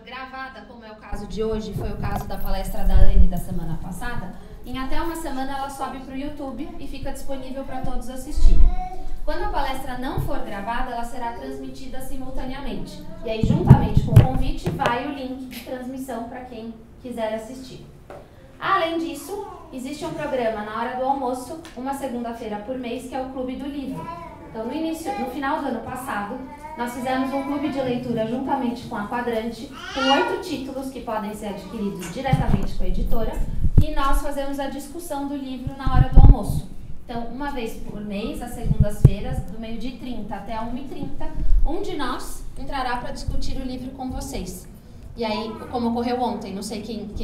gravada, como é o caso de hoje, foi o caso da palestra da Anne da semana passada, em até uma semana ela sobe para o YouTube e fica disponível para todos assistirem. Quando a palestra não for gravada, ela será transmitida simultaneamente. E aí, juntamente com o convite, vai o link de transmissão para quem quiser assistir. Além disso, existe um programa na hora do almoço, uma segunda-feira por mês, que é o Clube do Livro. Então, no final do ano passado, nós fizemos um clube de leitura juntamente com a Quadrante, com 8 títulos que podem ser adquiridos diretamente com a editora, e nós fazemos a discussão do livro na hora do almoço. Então, uma vez por mês, às segundas-feiras, do meio-dia e 30 até 1h30, um de nós entrará para discutir o livro com vocês. E aí, como ocorreu ontem, não sei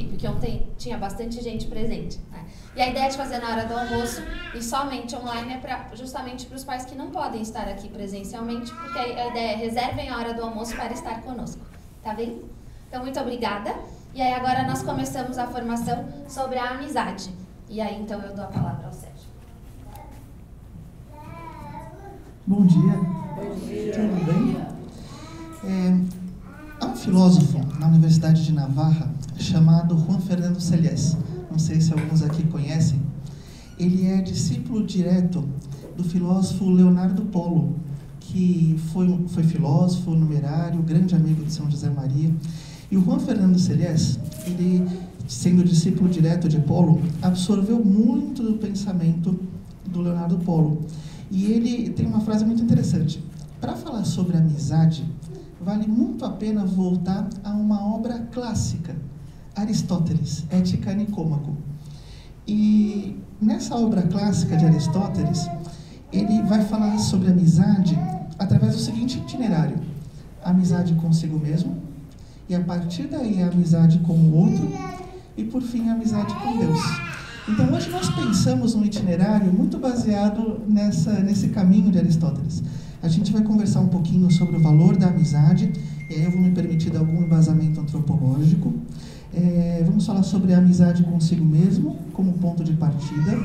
porque ontem tinha bastante gente presente, né? E a ideia de fazer na hora do almoço e somente online é justamente para os pais que não podem estar aqui presencialmente, porque a ideia é reservem a hora do almoço para estar conosco, tá bem? Então, muito obrigada. E aí, agora nós começamos a formação sobre a amizade. E aí, então, eu dou a palavra ao Sérgio. Bom dia. Bom dia. Tudo bem? Há um filósofo na Universidade de Navarra chamado Juan Fernando Celies. Não sei se alguns aqui conhecem. Ele é discípulo direto do filósofo Leonardo Polo, que foi filósofo, numerário, grande amigo de São José Maria. E o Juan Fernando Celies, ele, sendo discípulo direto de Polo, absorveu muito do pensamento do Leonardo Polo. E ele tem uma frase muito interessante. Para falar sobre amizade, vale muito a pena voltar a uma obra clássica, Aristóteles, Ética Nicômaco. E nessa obra clássica de Aristóteles, ele vai falar sobre amizade através do seguinte itinerário: amizade consigo mesmo, e a partir daí a amizade com o outro, e por fim a amizade com Deus. Então hoje nós pensamos num itinerário muito baseado nesse caminho de Aristóteles. A gente vai conversar um pouquinho sobre o valor da amizade, e aí eu vou me permitir dar algum embasamento antropológico. Vamos falar sobre a amizade consigo mesmo, como ponto de partida,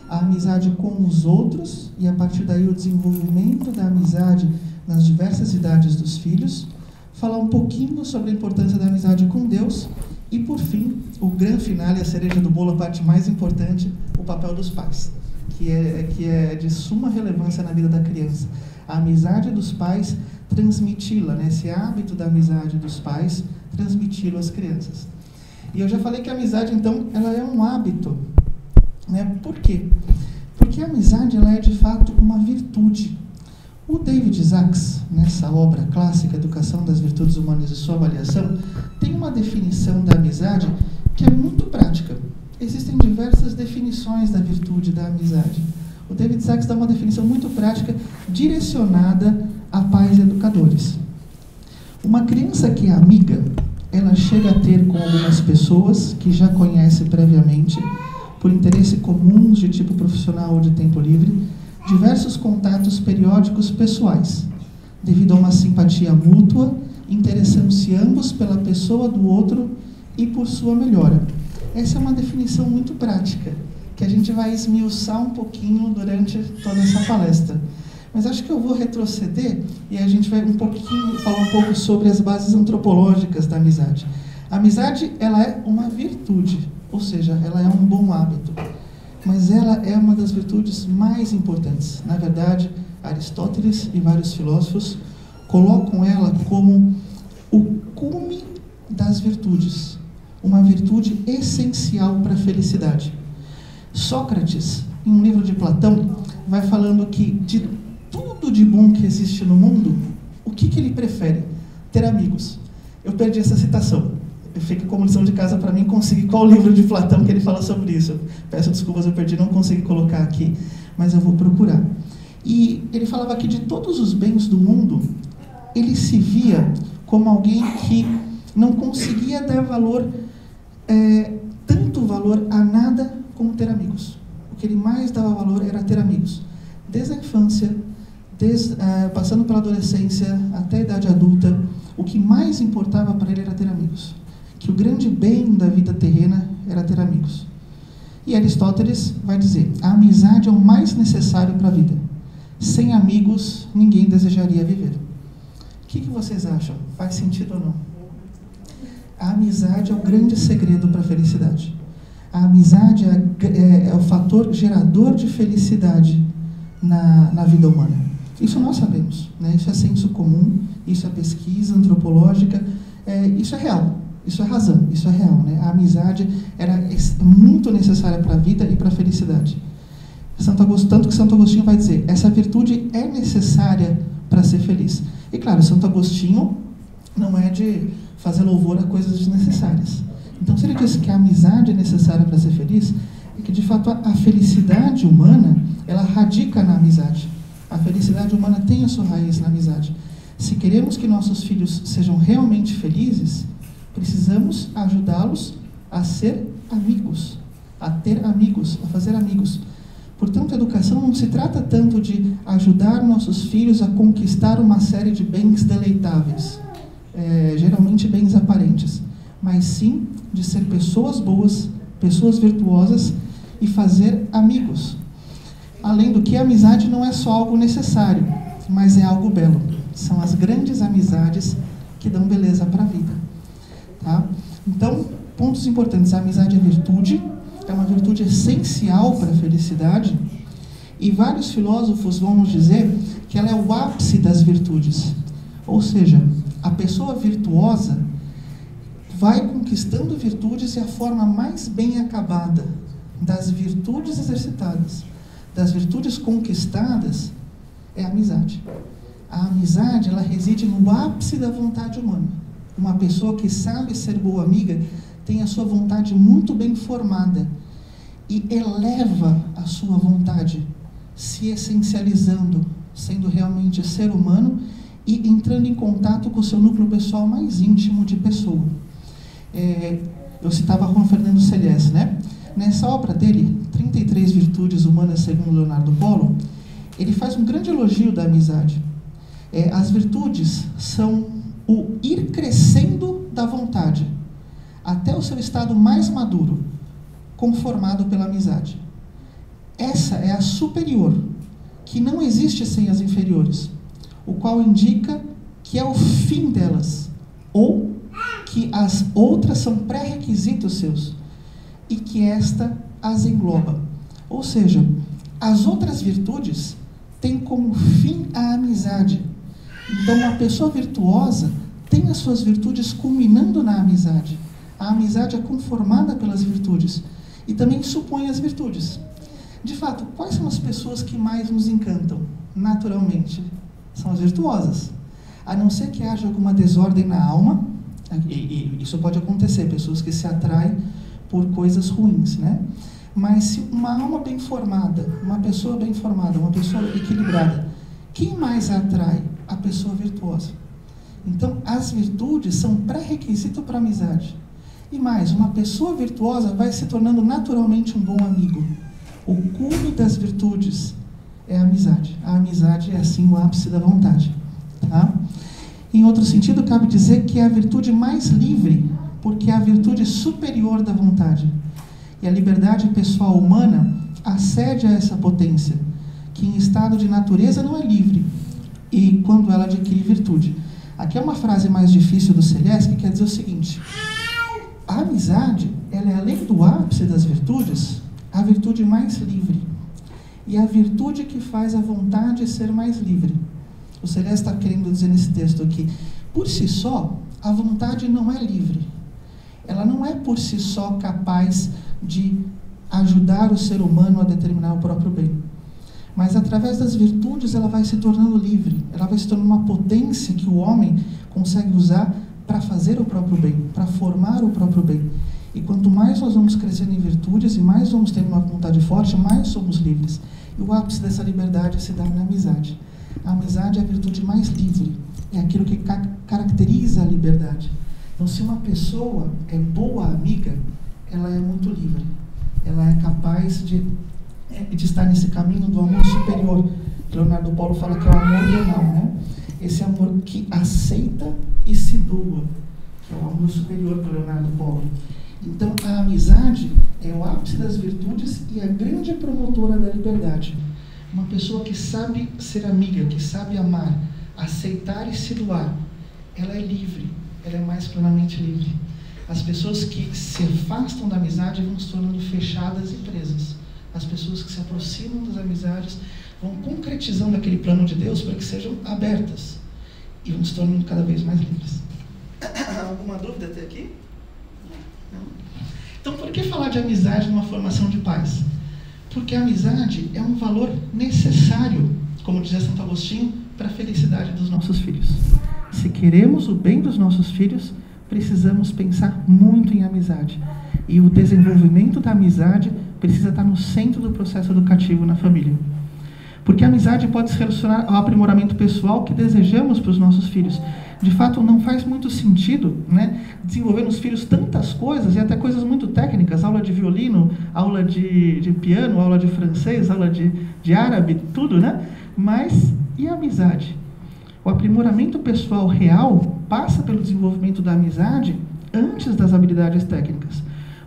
a amizade com os outros, e a partir daí o desenvolvimento da amizade nas diversas idades dos filhos, falar um pouquinho sobre a importância da amizade com Deus, e por fim, o grande final e a cereja do bolo, a parte mais importante, o papel dos pais, que é de suma relevância na vida da criança. A amizade dos pais, transmiti-la, né? Esse hábito da amizade dos pais, transmiti-lo às crianças. E eu já falei que a amizade, então, ela é um hábito, né? Por quê? Porque a amizade, ela é, de fato, uma virtude. O David Sacks, nessa obra clássica, Educação das Virtudes Humanas e Sua Avaliação, tem uma definição da amizade que é muito prática. Existem diversas definições da virtude da amizade. O David Sacks dá uma definição muito prática, direcionada a pais e educadores. Uma criança que é amiga, ela chega a ter com algumas pessoas que já conhece previamente, por interesse comuns de tipo profissional ou de tempo livre, diversos contatos periódicos pessoais, devido a uma simpatia mútua, interessando-se ambos pela pessoa do outro e por sua melhora. Essa é uma definição muito prática, que a gente vai esmiuçar um pouquinho durante toda essa palestra. Mas acho que eu vou retroceder e a gente vai falar um pouco sobre as bases antropológicas da amizade. A amizade, ela é uma virtude, ou seja, ela é um bom hábito. Mas ela é uma das virtudes mais importantes. Na verdade, Aristóteles e vários filósofos colocam ela como o cume das virtudes, uma virtude essencial para a felicidade. Sócrates, em um livro de Platão, vai falando que de tudo de bom que existe no mundo, o que ele prefere? Ter amigos. Eu perdi essa citação. Fica como lição de casa para mim conseguir qual livro de Platão que ele fala sobre isso. Peço desculpas, eu perdi, não consegui colocar aqui, mas eu vou procurar. E ele falava que de todos os bens do mundo, ele se via como alguém que não conseguia dar valor, tanto valor a nada como ter amigos. O que ele mais dava valor era ter amigos. Desde a infância, passando pela adolescência até a idade adulta, o que mais importava para ele era ter amigos. Que o grande bem da vida terrena era ter amigos. E Aristóteles vai dizer: a amizade é o mais necessário para a vida. Sem amigos, ninguém desejaria viver. O que vocês acham? Faz sentido ou não? A amizade é o grande segredo para a felicidade. A amizade é o fator gerador de felicidade na vida humana. Isso nós sabemos, né? Isso é senso comum, isso é pesquisa antropológica, isso é real, isso é razão, isso é real, né? A amizade era muito necessária para a vida e para a felicidade. Tanto que Santo Agostinho vai dizer, essa virtude é necessária para ser feliz. E claro, Santo Agostinho não é de fazer louvor a coisas desnecessárias. Então, se ele diz que a amizade é necessária para ser feliz, é que de fato a felicidade humana, ela radica na amizade. A felicidade humana tem a sua raiz na amizade. Se queremos que nossos filhos sejam realmente felizes, precisamos ajudá-los a ser amigos, a ter amigos, a fazer amigos. Portanto, a educação não se trata tanto de ajudar nossos filhos a conquistar uma série de bens deleitáveis, geralmente bens aparentes, mas sim de ser pessoas boas, pessoas virtuosas e fazer amigos. Além do que, a amizade não é só algo necessário, mas é algo belo. São as grandes amizades que dão beleza para a vida. Tá? Então, pontos importantes. A amizade é virtude, é uma virtude essencial para a felicidade, e vários filósofos vão nos dizer que ela é o ápice das virtudes. Ou seja, a pessoa virtuosa vai conquistando virtudes, e a forma mais bem acabada das virtudes exercitadas, das virtudes conquistadas, é a amizade. A amizade, ela reside no ápice da vontade humana. Uma pessoa que sabe ser boa amiga tem a sua vontade muito bem formada e eleva a sua vontade, se essencializando, sendo realmente ser humano e entrando em contato com o seu núcleo pessoal mais íntimo de pessoa. Eu citava Juan Fernando Celies, né? Nessa obra dele, 33 Virtudes Humanas segundo Leonardo Polo, ele faz um grande elogio da amizade. As virtudes são o ir crescendo da vontade até o seu estado mais maduro, conformado pela amizade. Essa é a superior, que não existe sem as inferiores, o qual indica que é o fim delas, ou que as outras são pré-requisitos seus, e que esta as engloba. Ou seja, as outras virtudes têm como fim a amizade. Então, uma pessoa virtuosa tem as suas virtudes culminando na amizade. A amizade é conformada pelas virtudes e também supõe as virtudes. De fato, quais são as pessoas que mais nos encantam? Naturalmente, são as virtuosas. A não ser que haja alguma desordem na alma, e isso pode acontecer, pessoas que se atraem por coisas ruins, né? Mas se uma alma bem formada, uma pessoa bem formada, uma pessoa equilibrada, quem mais a atrai? A pessoa virtuosa. Então, as virtudes são pré-requisito para a amizade. E mais, uma pessoa virtuosa vai se tornando naturalmente um bom amigo. O cume das virtudes é a amizade. A amizade é, assim, o ápice da vontade. Tá? Em outro sentido, cabe dizer que é a virtude mais livre, porque é a virtude superior da vontade. E a liberdade pessoal humana acede a essa potência, que em estado de natureza não é livre, e quando ela adquire virtude. Aqui é uma frase mais difícil do Celies, que quer dizer o seguinte: a amizade, ela é, além do ápice das virtudes, a virtude mais livre. E a virtude que faz a vontade ser mais livre. O Celies está querendo dizer nesse texto aqui, por si só, a vontade não é livre. Ela não é por si só capaz de ajudar o ser humano a determinar o próprio bem. Mas através das virtudes ela vai se tornando livre. Ela vai se tornando uma potência que o homem consegue usar para fazer o próprio bem, para formar o próprio bem. E quanto mais nós vamos crescendo em virtudes e mais vamos tendo uma vontade forte, mais somos livres. E o ápice dessa liberdade se dá na amizade. A amizade é a virtude mais livre. É aquilo que caracteriza a liberdade. Então, se uma pessoa é boa amiga, ela é muito livre. Ela é capaz de estar nesse caminho do amor superior. Leonardo Polo fala que é o amor venal, né? Esse amor que aceita e se doa, que é o amor superior para Leonardo Polo. Então, a amizade é o ápice das virtudes e a grande promotora da liberdade. Uma pessoa que sabe ser amiga, que sabe amar, aceitar e se doar, ela é livre, ela é mais plenamente livre. As pessoas que se afastam da amizade vão se tornando fechadas e presas. As pessoas que se aproximam das amizades vão concretizando aquele plano de Deus para que sejam abertas e vão se tornando cada vez mais livres. Alguma dúvida até aqui? Não? Então, por que falar de amizade numa formação de pais? Porque a amizade é um valor necessário, como dizia Santo Agostinho, para a felicidade dos nossos filhos. Se queremos o bem dos nossos filhos, precisamos pensar muito em amizade. E o desenvolvimento da amizade precisa estar no centro do processo educativo na família. Porque a amizade pode se relacionar ao aprimoramento pessoal que desejamos para os nossos filhos. De fato, não faz muito sentido, né, desenvolver nos filhos tantas coisas, e até coisas muito técnicas, aula de violino, aula de piano, aula de francês, aula de árabe, tudo, né? Mas, e a amizade? O aprimoramento pessoal real passa pelo desenvolvimento da amizade antes das habilidades técnicas.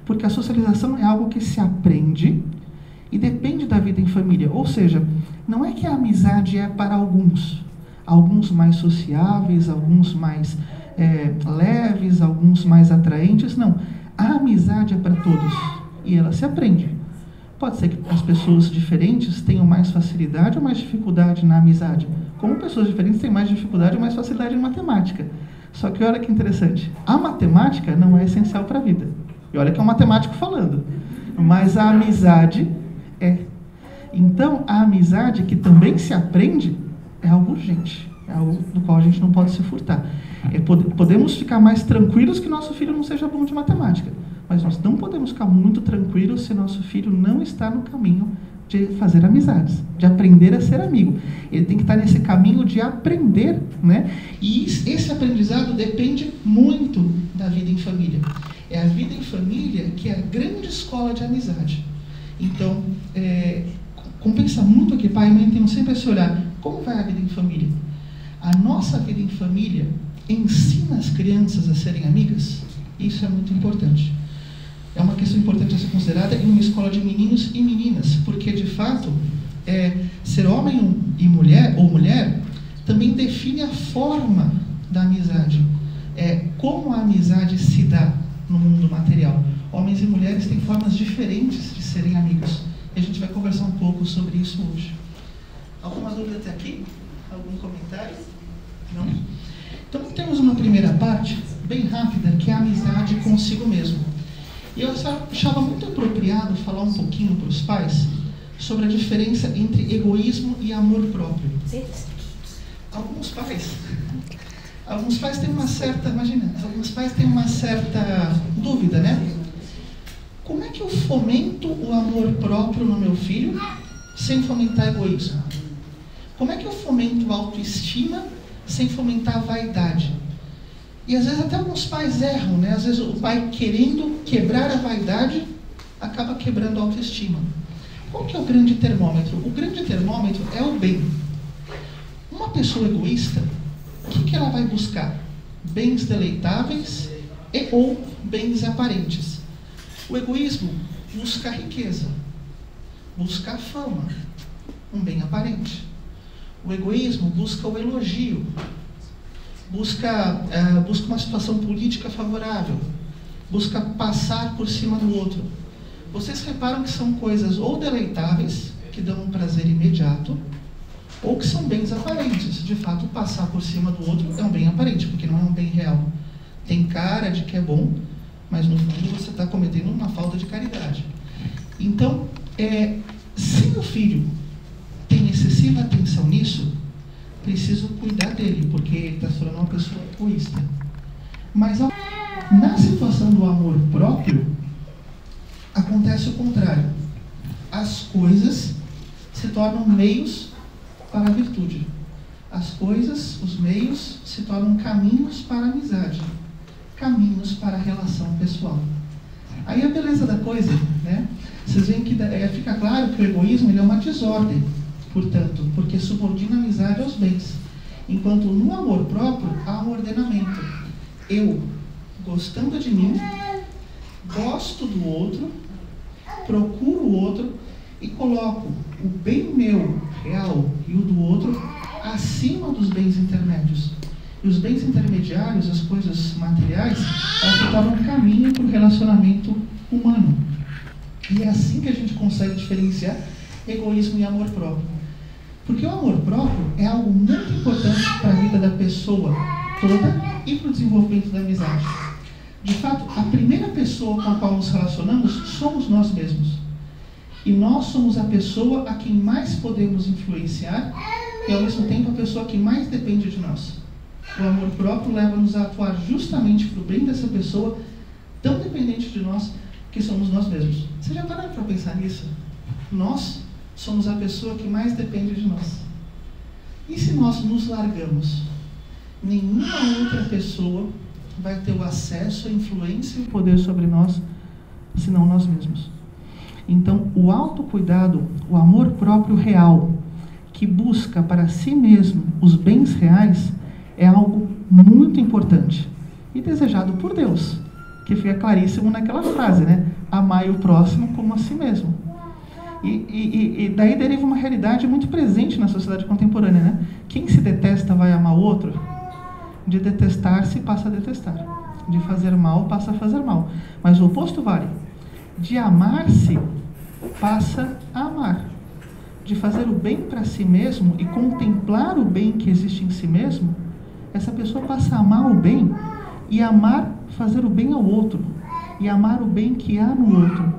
Porque a socialização é algo que se aprende e depende da vida em família. Ou seja, não é que a amizade é para alguns mais sociáveis, alguns mais leves, alguns mais atraentes. Não, a amizade é para todos e ela se aprende. Pode ser que as pessoas diferentes tenham mais facilidade ou mais dificuldade na amizade, como pessoas diferentes têm mais dificuldade ou mais facilidade em matemática. Só que olha que interessante, a matemática não é essencial para a vida. E olha que é um matemático falando, mas a amizade é. Então, a amizade que também se aprende é algo urgente, é algo do qual a gente não pode se furtar. Podemos ficar mais tranquilos que nosso filho não seja bom de matemática, mas nós não podemos ficar muito tranquilos se nosso filho não está no caminho de fazer amizades, de aprender a ser amigo. Ele tem que estar nesse caminho de aprender, né? E esse aprendizado depende muito da vida em família. É a vida em família que é a grande escola de amizade. Então, compensa muito que pai e mãe tenham sempre esse olhar. Como vai a vida em família? A nossa vida em família ensina as crianças a serem amigas? Isso é muito importante. É uma questão importante a ser considerada em uma escola de meninos e meninas, porque, de fato, ser homem e mulher, ou mulher, também define a forma da amizade. Como a amizade se dá no mundo material. Homens e mulheres têm formas diferentes de serem amigos. E a gente vai conversar um pouco sobre isso hoje. Alguma dúvida até aqui? Algum comentário? Não? Então, temos uma primeira parte, bem rápida, que é a amizade consigo mesmo. E eu achava muito apropriado falar um pouquinho para os pais sobre a diferença entre egoísmo e amor próprio. Alguns pais têm uma certa, alguns pais têm uma certa dúvida, né? Como é que eu fomento o amor próprio no meu filho sem fomentar egoísmo? Como é que eu fomento a autoestima sem fomentar a vaidade? E às vezes até alguns pais erram, né? Às vezes o pai, querendo quebrar a vaidade, acaba quebrando a autoestima. Qual que é o grande termômetro? O grande termômetro é o bem. Uma pessoa egoísta, o que ela vai buscar? Bens deleitáveis ou bens aparentes. O egoísmo busca a riqueza, busca a fama, um bem aparente. O egoísmo busca o elogio, busca uma situação política favorável, busca passar por cima do outro. Vocês reparam que são coisas ou deleitáveis, que dão um prazer imediato, ou que são bens aparentes. De fato, passar por cima do outro é um bem aparente, porque não é um bem real. Tem cara de que é bom, mas no fundo você está cometendo uma falta de caridade. Então, se o filho tem excessiva atenção nisso, preciso cuidar dele, porque ele está se tornando uma pessoa egoísta. Mas na situação do amor próprio, acontece o contrário. As coisas se tornam meios para a virtude. As coisas, os meios, se tornam caminhos para a amizade, caminhos para a relação pessoal. Aí a beleza da coisa, né? Vocês veem que fica claro que o egoísmo ele é uma desordem, portanto, porque subordina a amizade aos bens. Enquanto no amor próprio há um ordenamento. Eu, gostando de mim, gosto do outro, procuro o outro e coloco o bem meu, real, e o do outro acima dos bens intermédios. E os bens intermediários, as coisas materiais, elas se tornam um caminho para o relacionamento humano. E é assim que a gente consegue diferenciar egoísmo e amor próprio. Porque o amor próprio é algo muito importante para a vida da pessoa toda e para o desenvolvimento da amizade. De fato, a primeira pessoa com a qual nos relacionamos somos nós mesmos. E nós somos a pessoa a quem mais podemos influenciar e, ao mesmo tempo, a pessoa que mais depende de nós. O amor próprio leva-nos a atuar justamente para o bem dessa pessoa, tão dependente de nós, que somos nós mesmos. Você já parou para pensar nisso? Nós somos a pessoa que mais depende de nós. E se nós nos largamos? Nenhuma outra pessoa vai ter o acesso, a influência e o poder sobre nós, senão nós mesmos. Então, o autocuidado, o amor próprio real, que busca para si mesmo os bens reais, é algo muito importante e desejado por Deus, que fica claríssimo naquela frase, né? Amai o próximo como a si mesmo. E daí deriva uma realidade muito presente na sociedade contemporânea, né? Quem se detesta vai amar o outro? De detestar-se passa a detestar. De fazer mal passa a fazer mal. Mas o oposto vale. De amar-se passa a amar. De fazer o bem para si mesmo e contemplar o bem que existe em si mesmo, essa pessoa passa a amar o bem e amar fazer o bem ao outro. E amar o bem que há no outro.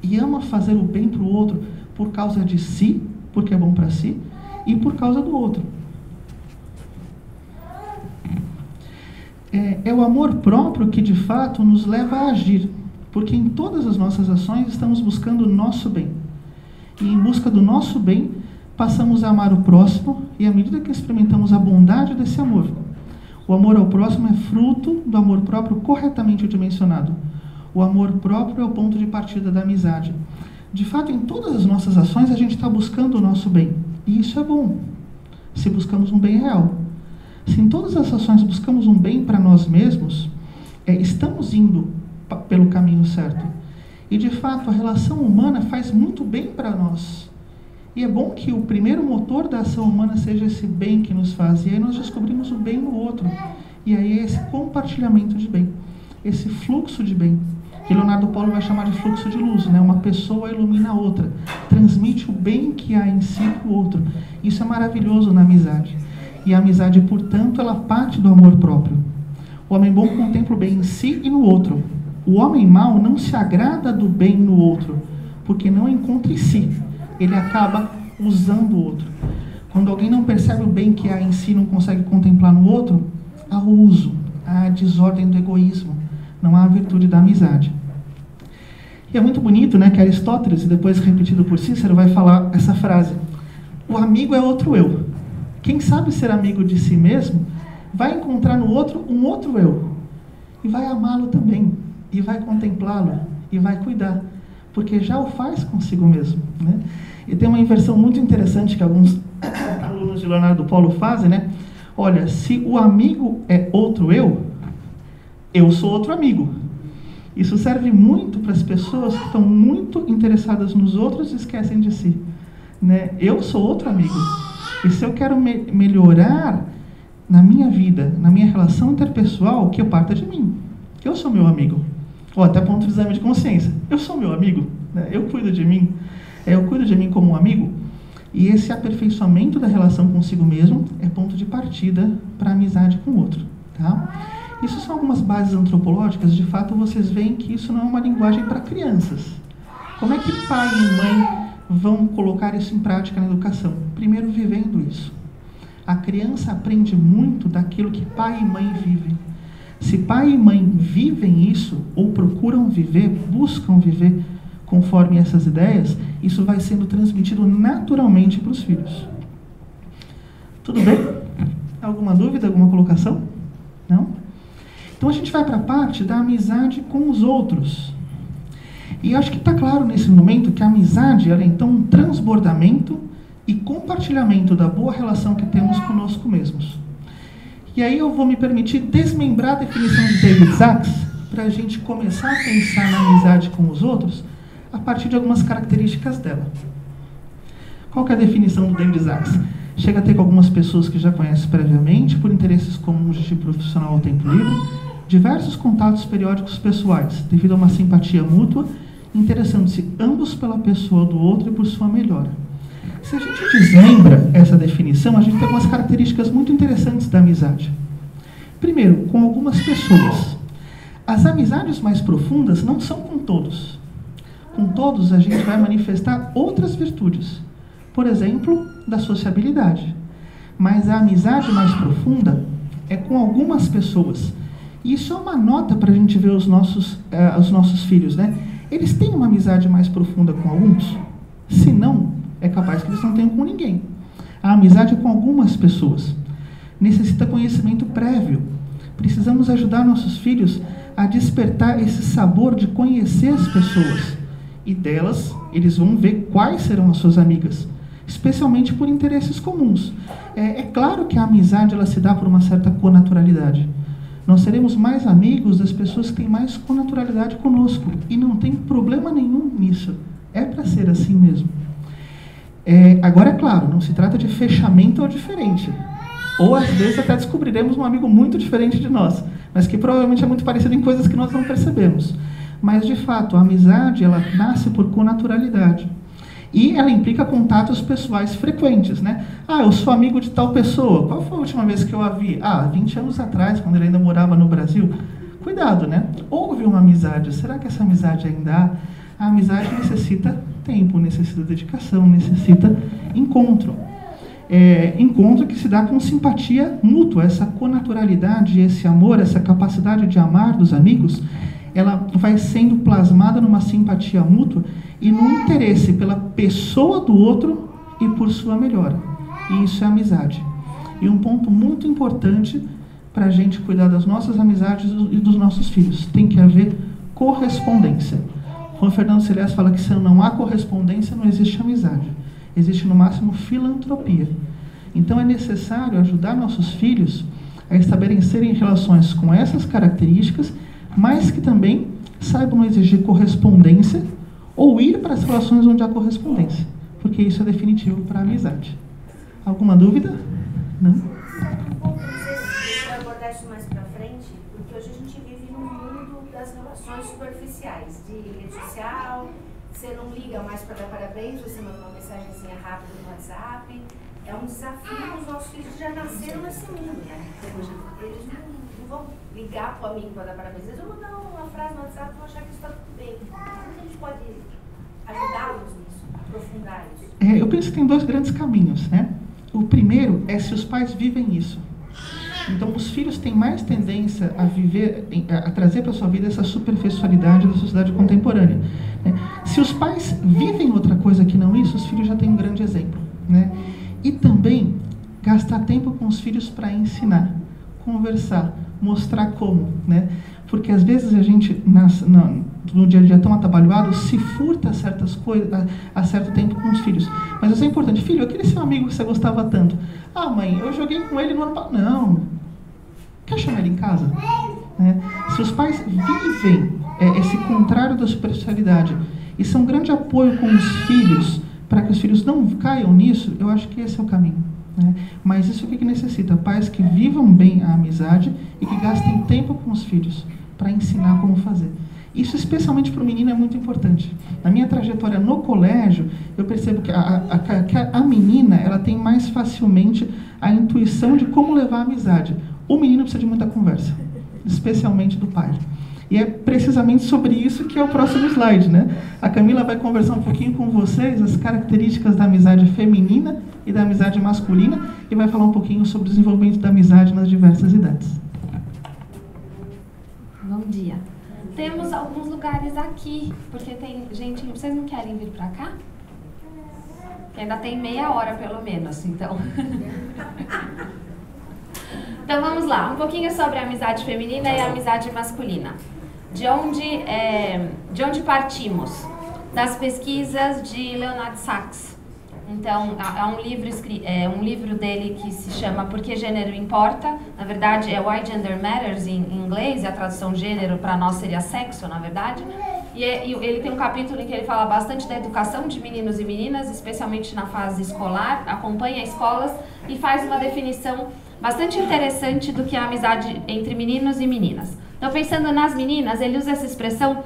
E ama fazer o bem para o outro por causa de si, porque é bom para si, e por causa do outro. É o amor próprio que de fato nos leva a agir, porque em todas as nossas ações estamos buscando o nosso bem. E em busca do nosso bem, passamos a amar o próximo, e à medida que experimentamos a bondade desse amor, o amor ao próximo é fruto do amor próprio corretamente dimensionado. O amor próprio é o ponto de partida da amizade. De fato, em todas as nossas ações, a gente está buscando o nosso bem. E isso é bom, se buscamos um bem real. Se em todas as ações buscamos um bem para nós mesmos, estamos indo pelo caminho certo. E, de fato, a relação humana faz muito bem para nós. E é bom que o primeiro motor da ação humana seja esse bem que nos faz. E aí nós descobrimos o bem no outro. E aí é esse compartilhamento de bem, esse fluxo de bem, que Leonardo Paulo vai chamar de fluxo de luz, né? Uma pessoa ilumina a outra, transmite o bem que há em si para o outro. Isso é maravilhoso na amizade. E a amizade, portanto, ela parte do amor próprio. O homem bom contempla o bem em si e no outro. O homem mau não se agrada do bem no outro, porque não encontra em si. Ele acaba usando o outro. Quando alguém não percebe o bem que há em si e não consegue contemplar no outro, há o uso, há a desordem do egoísmo, não há a virtude da amizade. E é muito bonito, né, que Aristóteles, e depois repetido por Cícero, vai falar essa frase: o amigo é outro eu. Quem sabe ser amigo de si mesmo, vai encontrar no outro um outro eu, e vai amá-lo também, e vai contemplá-lo, e vai cuidar, porque já o faz consigo mesmo, né? E tem uma inversão muito interessante que alguns alunos de Leonardo Paulo fazem, né? Olha, se o amigo é outro eu sou outro amigo. Isso serve muito para as pessoas que estão muito interessadas nos outros e esquecem de si, né? Eu sou outro amigo. E se eu quero melhorar na minha vida, na minha relação interpessoal, que eu parta de mim. Eu sou meu amigo. Ou até ponto de exame de consciência. Eu sou meu amigo, né? Eu cuido de mim. Eu cuido de mim como um amigo. E esse aperfeiçoamento da relação consigo mesmo é ponto de partida para a amizade com o outro, tá? Isso são algumas bases antropológicas. De fato, vocês veem que isso não é uma linguagem para crianças. Como é que pai e mãe vão colocar isso em prática na educação? Primeiro, vivendo isso. A criança aprende muito daquilo que pai e mãe vivem. Se pai e mãe vivem isso, ou procuram viver, buscam viver conforme essas ideias, isso vai sendo transmitido naturalmente para os filhos. Tudo bem? Alguma dúvida, alguma colocação? Não? Então a gente vai para a parte da amizade com os outros. E acho que está claro nesse momento que a amizade ela é então um transbordamento e compartilhamento da boa relação que temos conosco mesmos. E aí eu vou me permitir desmembrar a definição de David Sachs para a gente começar a pensar na amizade com os outros a partir de algumas características dela. Qual que é a definição do David Sachs? chega a ter com algumas pessoas que já conhece previamente, por interesses comuns de tipo profissional ou tempo livre, diversos contatos periódicos pessoais, devido a uma simpatia mútua, interessando-se ambos pela pessoa do outro e por sua melhora. Se a gente desmembra essa definição, a gente tem algumas características muito interessantes da amizade. Primeiro, com algumas pessoas. As amizades mais profundas não são com todos. Com todos, a gente vai manifestar outras virtudes. Por exemplo, da sociabilidade. Mas a amizade mais profunda é com algumas pessoas. E isso é uma nota para a gente ver os nossos filhos, né? Eles têm uma amizade mais profunda com alguns? Se não, é capaz que eles não tenham com ninguém. A amizade é com algumas pessoas. Necessita conhecimento prévio. Precisamos ajudar nossos filhos a despertar esse sabor de conhecer as pessoas. E delas, eles vão ver quais serão as suas amigas, especialmente por interesses comuns. É claro que a amizade ela se dá por uma certa connaturalidade. Nós seremos mais amigos das pessoas que têm mais connaturalidade conosco. E não tem problema nenhum nisso. É para ser assim mesmo. Agora, é claro, não se trata de fechamento ou diferente. Ou, às vezes, até descobriremos um amigo muito diferente de nós, mas que provavelmente é muito parecido em coisas que nós não percebemos. Mas, de fato, a amizade ela nasce por connaturalidade. E ela implica contatos pessoais frequentes, né? Eu sou amigo de tal pessoa. Qual foi a última vez que eu a vi? 20 anos atrás, quando ele ainda morava no Brasil. Cuidado, né? Houve uma amizade. Será que essa amizade ainda há? A amizade necessita tempo, necessita dedicação, necessita encontro. Encontro que se dá com simpatia mútua. Essa connaturalidade, esse amor, essa capacidade de amar dos amigos, ela vai sendo plasmada numa simpatia mútua e no interesse pela pessoa do outro e por sua melhora. E isso é amizade. E um ponto muito importante para a gente cuidar das nossas amizades e dos nossos filhos. Tem que haver correspondência. Juan Fernando Celies fala que se não há correspondência, não existe amizade. Existe, no máximo, filantropia. Então, é necessário ajudar nossos filhos a estabelecerem relações com essas características, mas que também saibam exigir correspondência ou ir para as relações onde há correspondência, porque isso é definitivo para a amizade. Alguma dúvida? Não? Você vai abordar isso mais para frente, porque hoje a gente vive num mundo das relações superficiais, de rede social. Você não liga mais para dar parabéns, você manda uma mensagenzinha rápida no WhatsApp. É um desafio, os nossos filhos já nasceram nesse mundo, né? Eles não vão ligar para o amigo para dar parabéns. Eles vão mandar uma frase no WhatsApp e vão achar que isso está tudo bem. Como a gente pode ajudá-los nisso, aprofundar isso? Eu penso que tem dois grandes caminhos, né? O primeiro é se os pais vivem isso. Então, os filhos têm mais tendência a viver, a trazer para a sua vida essa superficialidade da sociedade contemporânea, né? Se os pais vivem outra coisa que não isso, os filhos já têm um grande exemplo, né? E também gastar tempo com os filhos para ensinar, conversar, mostrar como, né? Porque às vezes a gente, no dia a dia tão atabalhoado, se furta certas coisas a certo tempo com os filhos. Mas isso é importante. Filho, aquele seu amigo que você gostava tanto. Mãe, eu joguei com ele no ano passado. Não. Quer chamar ele em casa? Se os pais vivem esse contrário da superficialidade e são um grande apoio com os filhos, para que os filhos não caiam nisso, eu acho que esse é o caminho, né? Mas isso o que necessita? Pais que vivam bem a amizade e que gastem tempo com os filhos para ensinar como fazer. Isso, especialmente para o menino, é muito importante. Na minha trajetória no colégio, eu percebo que a menina ela tem mais facilmente a intuição de como levar a amizade. O menino precisa de muita conversa, especialmente do pai. E é precisamente sobre isso que é o próximo slide, né? A Camila vai conversar um pouquinho com vocês as características da amizade feminina e da amizade masculina e vai falar um pouquinho sobre o desenvolvimento da amizade nas diversas idades. Bom dia. Temos alguns lugares aqui, porque tem gente... Vocês não querem vir para cá? Que ainda tem meia hora, pelo menos, então... Então vamos lá, um pouquinho sobre a amizade feminina e a amizade masculina. De onde partimos? Das pesquisas de Leonard Sachs. Então, é um livro dele que se chama Por que Gênero Importa? Na verdade, é Why Gender Matters em inglês, e a tradução gênero para nós seria sexo, na verdade. e ele tem um capítulo em que ele fala bastante da educação de meninos e meninas, especialmente na fase escolar, acompanha escolas e faz uma definição bastante interessante do que é a amizade entre meninos e meninas. Então, pensando nas meninas, ele usa essa expressão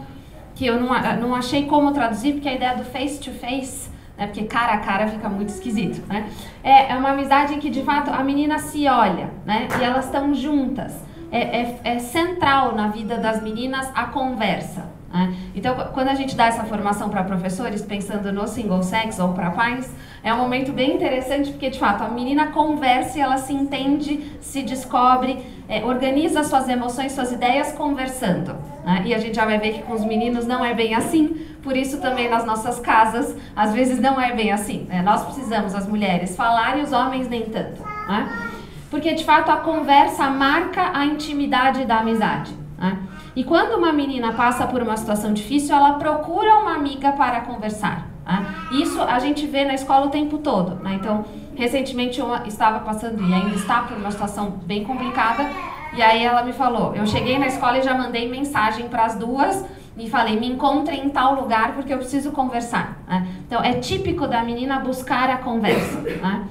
que eu não achei como traduzir, porque a ideia do face to face, né, porque cara a cara fica muito esquisito, né? É uma amizade em que, de fato, a menina se olha, né, e elas estão juntas. É central na vida das meninas a conversa, né? Então, quando a gente dá essa formação para professores, pensando no single sex ou para pais, é um momento bem interessante, porque, de fato, a menina conversa e ela se entende, se descobre, organiza suas emoções, suas ideias conversando, né? E a gente já vai ver que com os meninos não é bem assim, por isso também nas nossas casas, às vezes não é bem assim, né? Nós precisamos, as mulheres, falar e os homens nem tanto, né? Porque, de fato, a conversa marca a intimidade da amizade, né? E quando uma menina passa por uma situação difícil, ela procura uma amiga para conversar, né? Isso a gente vê na escola o tempo todo, né? Então, recentemente eu estava passando, e ainda está por uma situação bem complicada, e aí ela me falou, eu cheguei na escola e já mandei mensagem para as duas, e falei, me encontrem em tal lugar porque eu preciso conversar, né? Então, é típico da menina buscar a conversa, né?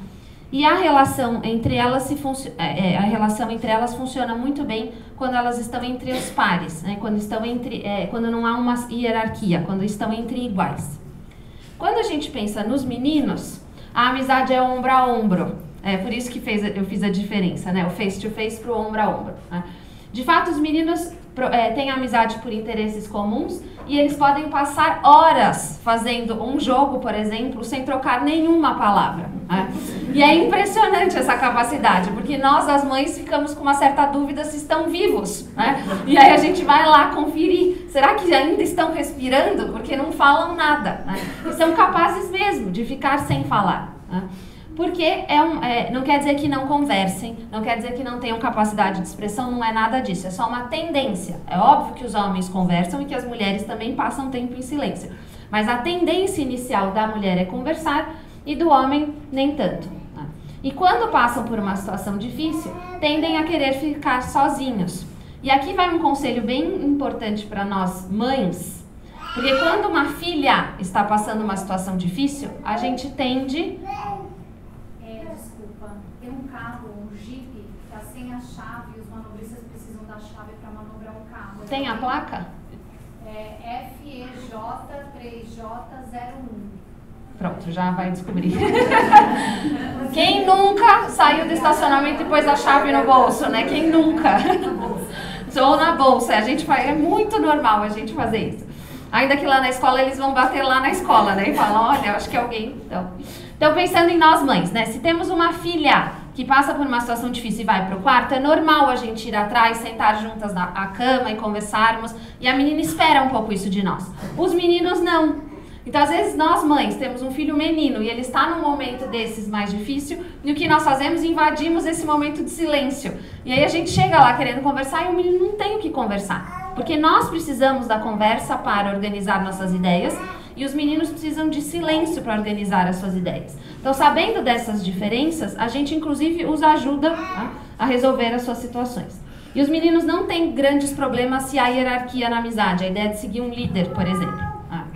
E a relação entre elas funciona muito bem quando elas estão entre os pares, né? Quando não há uma hierarquia, quando estão entre iguais. Quando a gente pensa nos meninos, a amizade é ombro a ombro. É por isso que eu fiz a diferença, né? O face to face para o ombro a ombro, né? De fato, os meninos têm amizade por interesses comuns e eles podem passar horas fazendo um jogo, por exemplo, sem trocar nenhuma palavra, né? E é impressionante essa capacidade, porque nós, as mães, ficamos com uma certa dúvida se estão vivos, né? E aí a gente vai lá conferir, será que ainda estão respirando? Porque não falam nada, né? E são capazes mesmo de ficar sem falar, né? Porque não quer dizer que não conversem, não quer dizer que não tenham capacidade de expressão, não é nada disso, é só uma tendência. É óbvio que os homens conversam e que as mulheres também passam tempo em silêncio. Mas a tendência inicial da mulher é conversar e do homem nem tanto, né? E quando passam por uma situação difícil, tendem a querer ficar sozinhos. E aqui vai um conselho bem importante para nós que porque quando uma filha está passando uma situação difícil, a gente tende... Tem um carro, um Jeep, que está sem a chave e os manobristas precisam da chave para manobrar um carro. Tem a placa? É FEJ3J01. Pronto, já vai descobrir. Quem nunca saiu do estacionamento e pôs a chave no bolso, né? Quem nunca? Ou na bolsa. É muito normal a gente fazer isso. Ainda que lá na escola eles vão bater lá na escola, né? E falam, olha, eu acho que alguém... Então, pensando em nós mães, né? Se temos uma filha que passa por uma situação difícil e vai para o quarto, é normal a gente ir atrás, sentar juntas na cama e conversarmos. E a menina espera um pouco isso de nós. Os meninos não. Então, às vezes, nós mães temos um filho menino e ele está num momento desses mais difícil, e o que nós fazemos? Invadimos esse momento de silêncio. E aí a gente chega lá querendo conversar e o menino não tem o que conversar. Porque nós precisamos da conversa para organizar nossas ideias e os meninos precisam de silêncio para organizar as suas ideias. Então, sabendo dessas diferenças, a gente inclusive os ajuda, tá, a resolver as suas situações. E os meninos não têm grandes problemas se há hierarquia na amizade, a ideia de seguir um líder, por exemplo. Tá?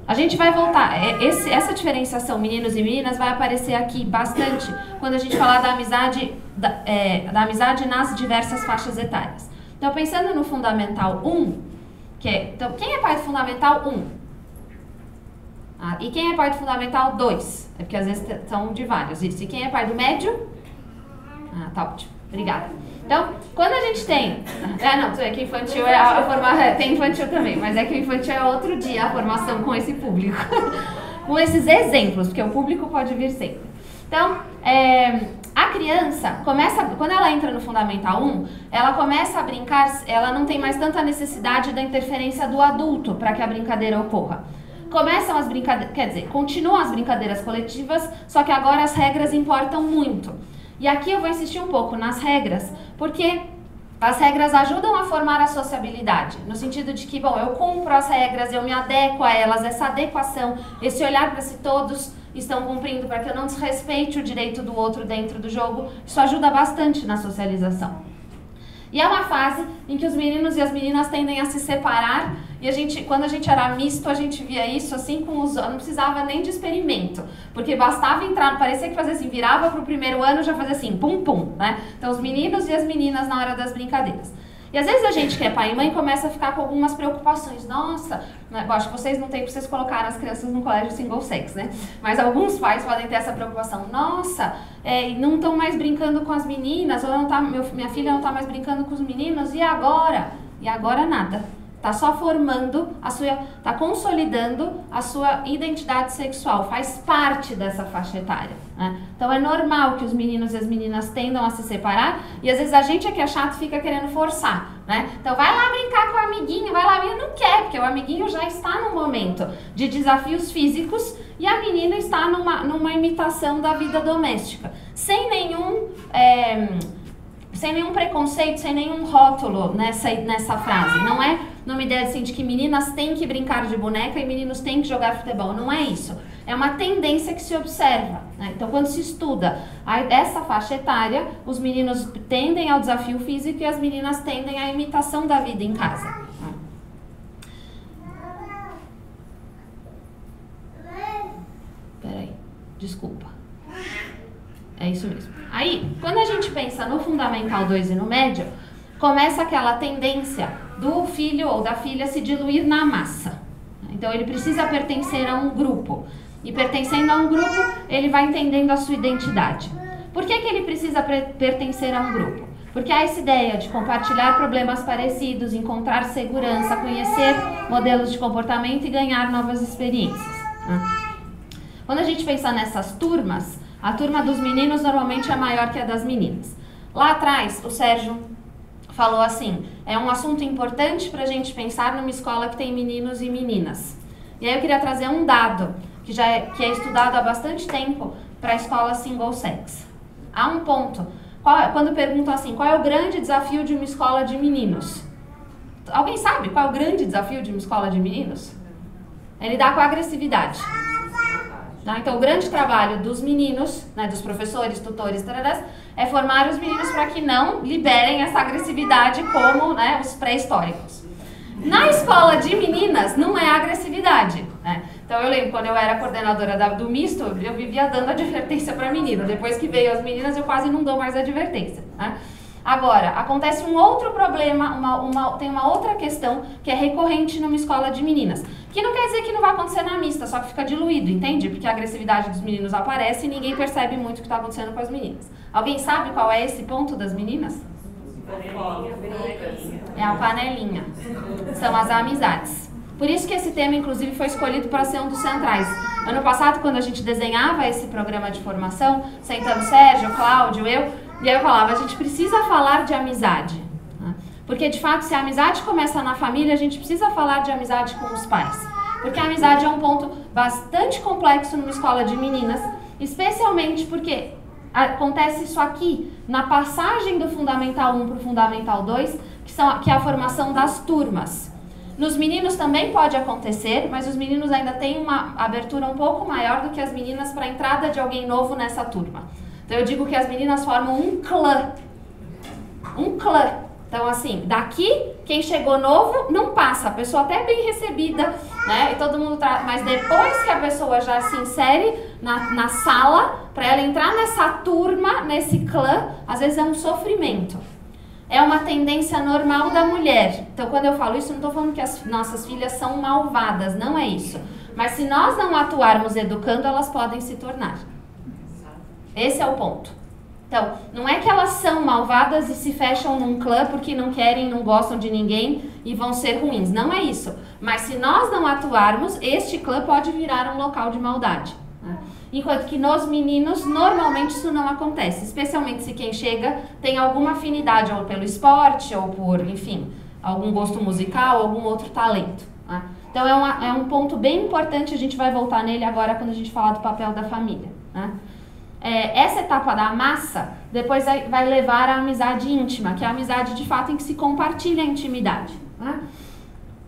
A gente vai voltar, essa diferenciação meninos e meninas vai aparecer aqui bastante quando a gente falar da amizade, da amizade nas diversas faixas etárias. Então, pensando no Fundamental 1, então, quem é pai do Fundamental 1? E quem é pai do Fundamental 2? É porque às vezes são de vários, isso. E quem é pai do médio? Tá ótimo. Obrigada. Então, quando a gente tem... é que infantil é a formação... Tem infantil também, mas é que o infantil é outro dia a formação com esse público. Com esses exemplos, porque o público pode vir sempre. Então, a criança começa... Quando ela entra no Fundamental 1, ela começa a brincar, ela não tem mais tanta necessidade da interferência do adulto para que a brincadeira ocorra. Começam as brincadeiras, quer dizer, continuam as brincadeiras coletivas, só que agora as regras importam muito. E aqui eu vou insistir um pouco nas regras, porque as regras ajudam a formar a sociabilidade, no sentido de que, bom, eu cumpro as regras, eu me adequo a elas, essa adequação, esse olhar para se todos estão cumprindo, para que eu não desrespeite o direito do outro dentro do jogo, isso ajuda bastante na socialização. E é uma fase em que os meninos e as meninas tendem a se separar, e quando a gente era misto, a gente via isso assim com os anos, não precisava nem de experimento, porque bastava entrar, parecia que fazia assim, virava pro primeiro ano, já fazia assim, pum pum, né? Então os meninos e as meninas na hora das brincadeiras. E às vezes a gente que é pai e mãe começa a ficar com algumas preocupações. Nossa, né? Bom, acho que vocês não têm porque vocês colocaram as crianças no colégio single sex, né? Mas alguns pais podem ter essa preocupação. Nossa, não estão mais brincando com as meninas, ou minha filha não está mais brincando com os meninos, e agora? E agora nada. Está só formando está consolidando a sua identidade sexual, faz parte dessa faixa etária, né? Então é normal que os meninos e as meninas tendam a se separar, e às vezes a gente é que é chato e fica querendo forçar, né? Então vai lá brincar com o amiguinho, vai lá, a menina não quer, porque o amiguinho já está no momento de desafios físicos e a menina está numa imitação da vida doméstica, sem nenhum preconceito, sem nenhum rótulo nessa frase. Não é numa ideia assim, de que meninas têm que brincar de boneca e meninos têm que jogar futebol. Não é isso. É uma tendência que se observa, né? Então, quando se estuda essa faixa etária, os meninos tendem ao desafio físico e as meninas tendem à imitação da vida em casa. Peraí, desculpa. É isso mesmo. Aí, quando a gente pensa no Fundamental 2 e no médio, começa aquela tendência do filho ou da filha se diluir na massa. Então, ele precisa pertencer a um grupo. E pertencendo a um grupo, ele vai entendendo a sua identidade. Por que ele precisa pertencer a um grupo? Porque há essa ideia de compartilhar problemas parecidos, encontrar segurança, conhecer modelos de comportamento e ganhar novas experiências. Quando a gente pensa nessas turmas, a turma dos meninos normalmente é maior que a das meninas. Lá atrás, o Sérgio falou assim, é um assunto importante para a gente pensar numa escola que tem meninos e meninas. E aí eu queria trazer um dado que é estudado há bastante tempo para a escola single sex. Há um ponto, quando perguntam assim, qual é o grande desafio de uma escola de meninos? Alguém sabe qual é o grande desafio de uma escola de meninos? É lidar com a agressividade. Então, o grande trabalho dos meninos, né, dos professores, tutores, tararás, é formar os meninos para que não liberem essa agressividade como, né, os pré-históricos. Na escola de meninas, não é agressividade, né? Então, eu lembro, quando eu era coordenadora do misto, eu vivia dando advertência para menina. Depois que veio as meninas, eu quase não dou mais advertência, né? Agora, acontece um outro problema, tem uma outra questão que é recorrente numa escola de meninas. Que não quer dizer que não vai acontecer na mista, só que fica diluído, entende? Porque a agressividade dos meninos aparece e ninguém percebe muito o que está acontecendo com as meninas. Alguém sabe qual é esse ponto das meninas? É a panelinha. São as amizades. Por isso que esse tema, inclusive, foi escolhido para ser um dos centrais. Ano passado, quando a gente desenhava esse programa de formação, sentando Sérgio, Cláudio, e aí eu falava, a gente precisa falar de amizade. Porque, de fato, se a amizade começa na família, a gente precisa falar de amizade com os pais. Porque a amizade é um ponto bastante complexo numa escola de meninas, especialmente porque acontece isso aqui, na passagem do Fundamental 1 para o Fundamental 2, que é a formação das turmas. Nos meninos também pode acontecer, mas os meninos ainda têm uma abertura um pouco maior do que as meninas para a entrada de alguém novo nessa turma. Então eu digo que as meninas formam um clã. Um clã. Então assim, daqui, quem chegou novo não passa. A pessoa até é bem recebida, né? E todo mundo mas depois que a pessoa já se insere na sala, para ela entrar nessa turma, nesse clã, às vezes é um sofrimento. É uma tendência normal da mulher. Então, quando eu falo isso, não estou falando que as nossas filhas são malvadas, não é isso. Mas se nós não atuarmos educando, elas podem se tornar. Esse é o ponto. Então, não é que elas são malvadas e se fecham num clã porque não querem, não gostam de ninguém e vão ser ruins. Não é isso. Mas se nós não atuarmos, este clã pode virar um local de maldade. Né? Enquanto que nos meninos, normalmente isso não acontece. Especialmente se quem chega tem alguma afinidade ou pelo esporte ou por, enfim, algum gosto musical ou algum outro talento. Né? Então é um ponto bem importante, a gente vai voltar nele agora quando a gente falar do papel da família. Né? Essa etapa da massa depois vai levar à amizade íntima, que é a amizade de fato em que se compartilha a intimidade. Né?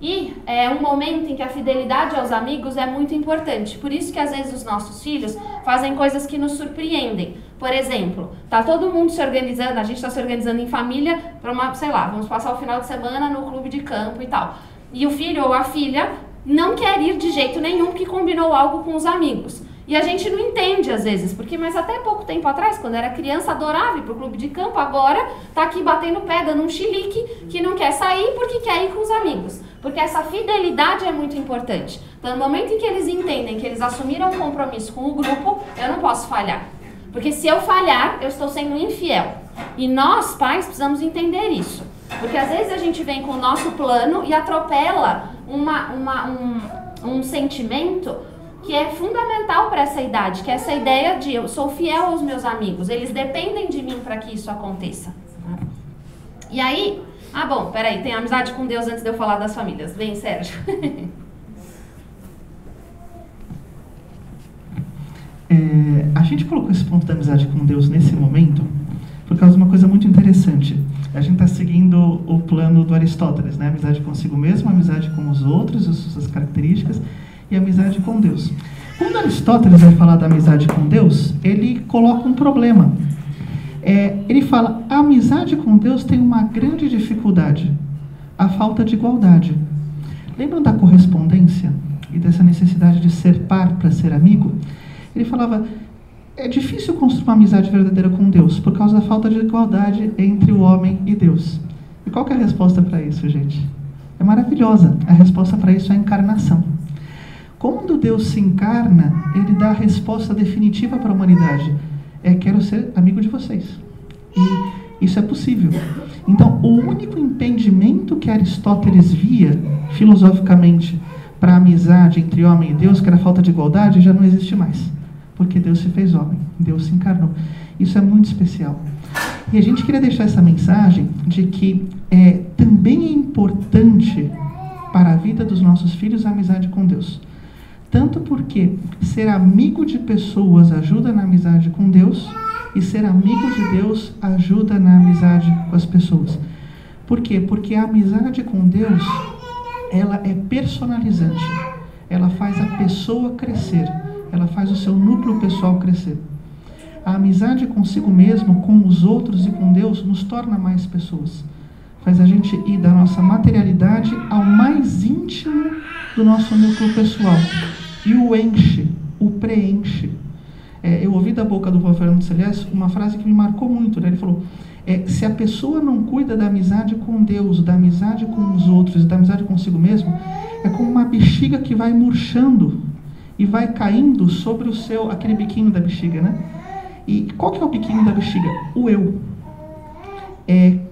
E é um momento em que a fidelidade aos amigos é muito importante. Por isso que às vezes os nossos filhos fazem coisas que nos surpreendem. Por exemplo, tá todo mundo se organizando, a gente está se organizando em família para uma, sei lá, vamos passar o final de semana no clube de campo e tal. E o filho ou a filha não quer ir de jeito nenhum porque combinou algo com os amigos. E a gente não entende às vezes, porque mas até pouco tempo atrás, quando era criança, adorava ir pro clube de campo, agora tá aqui batendo pé, dando um chilique, que não quer sair porque quer ir com os amigos. Porque essa fidelidade é muito importante. Então, no momento em que eles entendem que eles assumiram um compromisso com o grupo, eu não posso falhar. Porque se eu falhar, eu estou sendo infiel. E nós, pais, precisamos entender isso. Porque às vezes a gente vem com o nosso plano e atropela um sentimento que é fundamental para essa idade, que é essa ideia de eu sou fiel aos meus amigos, eles dependem de mim para que isso aconteça. E aí, bom, peraí, tem amizade com Deus antes de eu falar das famílias. Vem, Sérgio. A gente colocou esse ponto da amizade com Deus nesse momento por causa de uma coisa muito interessante. A gente está seguindo o plano do Aristóteles, né? Amizade consigo mesmo, amizade com os outros, as suas características, e amizade com Deus. Quando Aristóteles vai falar da amizade com Deus, ele coloca um problema. Ele fala, a amizade com Deus tem uma grande dificuldade, a falta de igualdade. Lembram da correspondência e dessa necessidade de ser par para ser amigo? Ele falava, é difícil construir uma amizade verdadeira com Deus, por causa da falta de igualdade entre o homem e Deus. E qual que é a resposta para isso, gente? É maravilhosa. A resposta para isso é a encarnação. Quando Deus se encarna, ele dá a resposta definitiva para a humanidade. Quero ser amigo de vocês. E isso é possível. Então, o único impedimento que Aristóteles via, filosoficamente, para a amizade entre homem e Deus, que era a falta de igualdade, já não existe mais. Porque Deus se fez homem, Deus se encarnou. Isso é muito especial. E a gente queria deixar essa mensagem de que também é importante para a vida dos nossos filhos a amizade com Deus. Tanto porque ser amigo de pessoas ajuda na amizade com Deus, e ser amigo de Deus ajuda na amizade com as pessoas. Por quê? Porque a amizade com Deus, ela é personalizante. Ela faz a pessoa crescer. Ela faz o seu núcleo pessoal crescer. A amizade consigo mesmo, com os outros e com Deus, nos torna mais pessoas. Faz a gente ir da nossa materialidade ao mais íntimo do nosso núcleo pessoal. E o enche, o preenche. Eu ouvi da boca do Juan Fernando Celies uma frase que me marcou muito, né? Ele falou, se a pessoa não cuida da amizade com Deus, da amizade com os outros, da amizade consigo mesmo, é como uma bexiga que vai murchando e vai caindo sobre aquele biquinho da bexiga, né? E qual que é o biquinho da bexiga? O eu.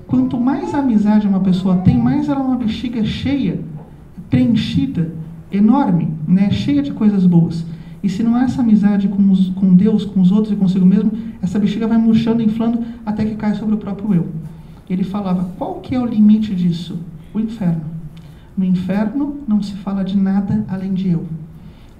Quanto mais amizade uma pessoa tem, mais ela é uma bexiga cheia, preenchida, enorme, né? Cheia de coisas boas. E se não há essa amizade com Deus, com os outros e consigo mesmo, essa bexiga vai murchando, inflando, até que cai sobre o próprio eu. Ele falava, qual que é o limite disso? O inferno. No inferno não se fala de nada além de eu.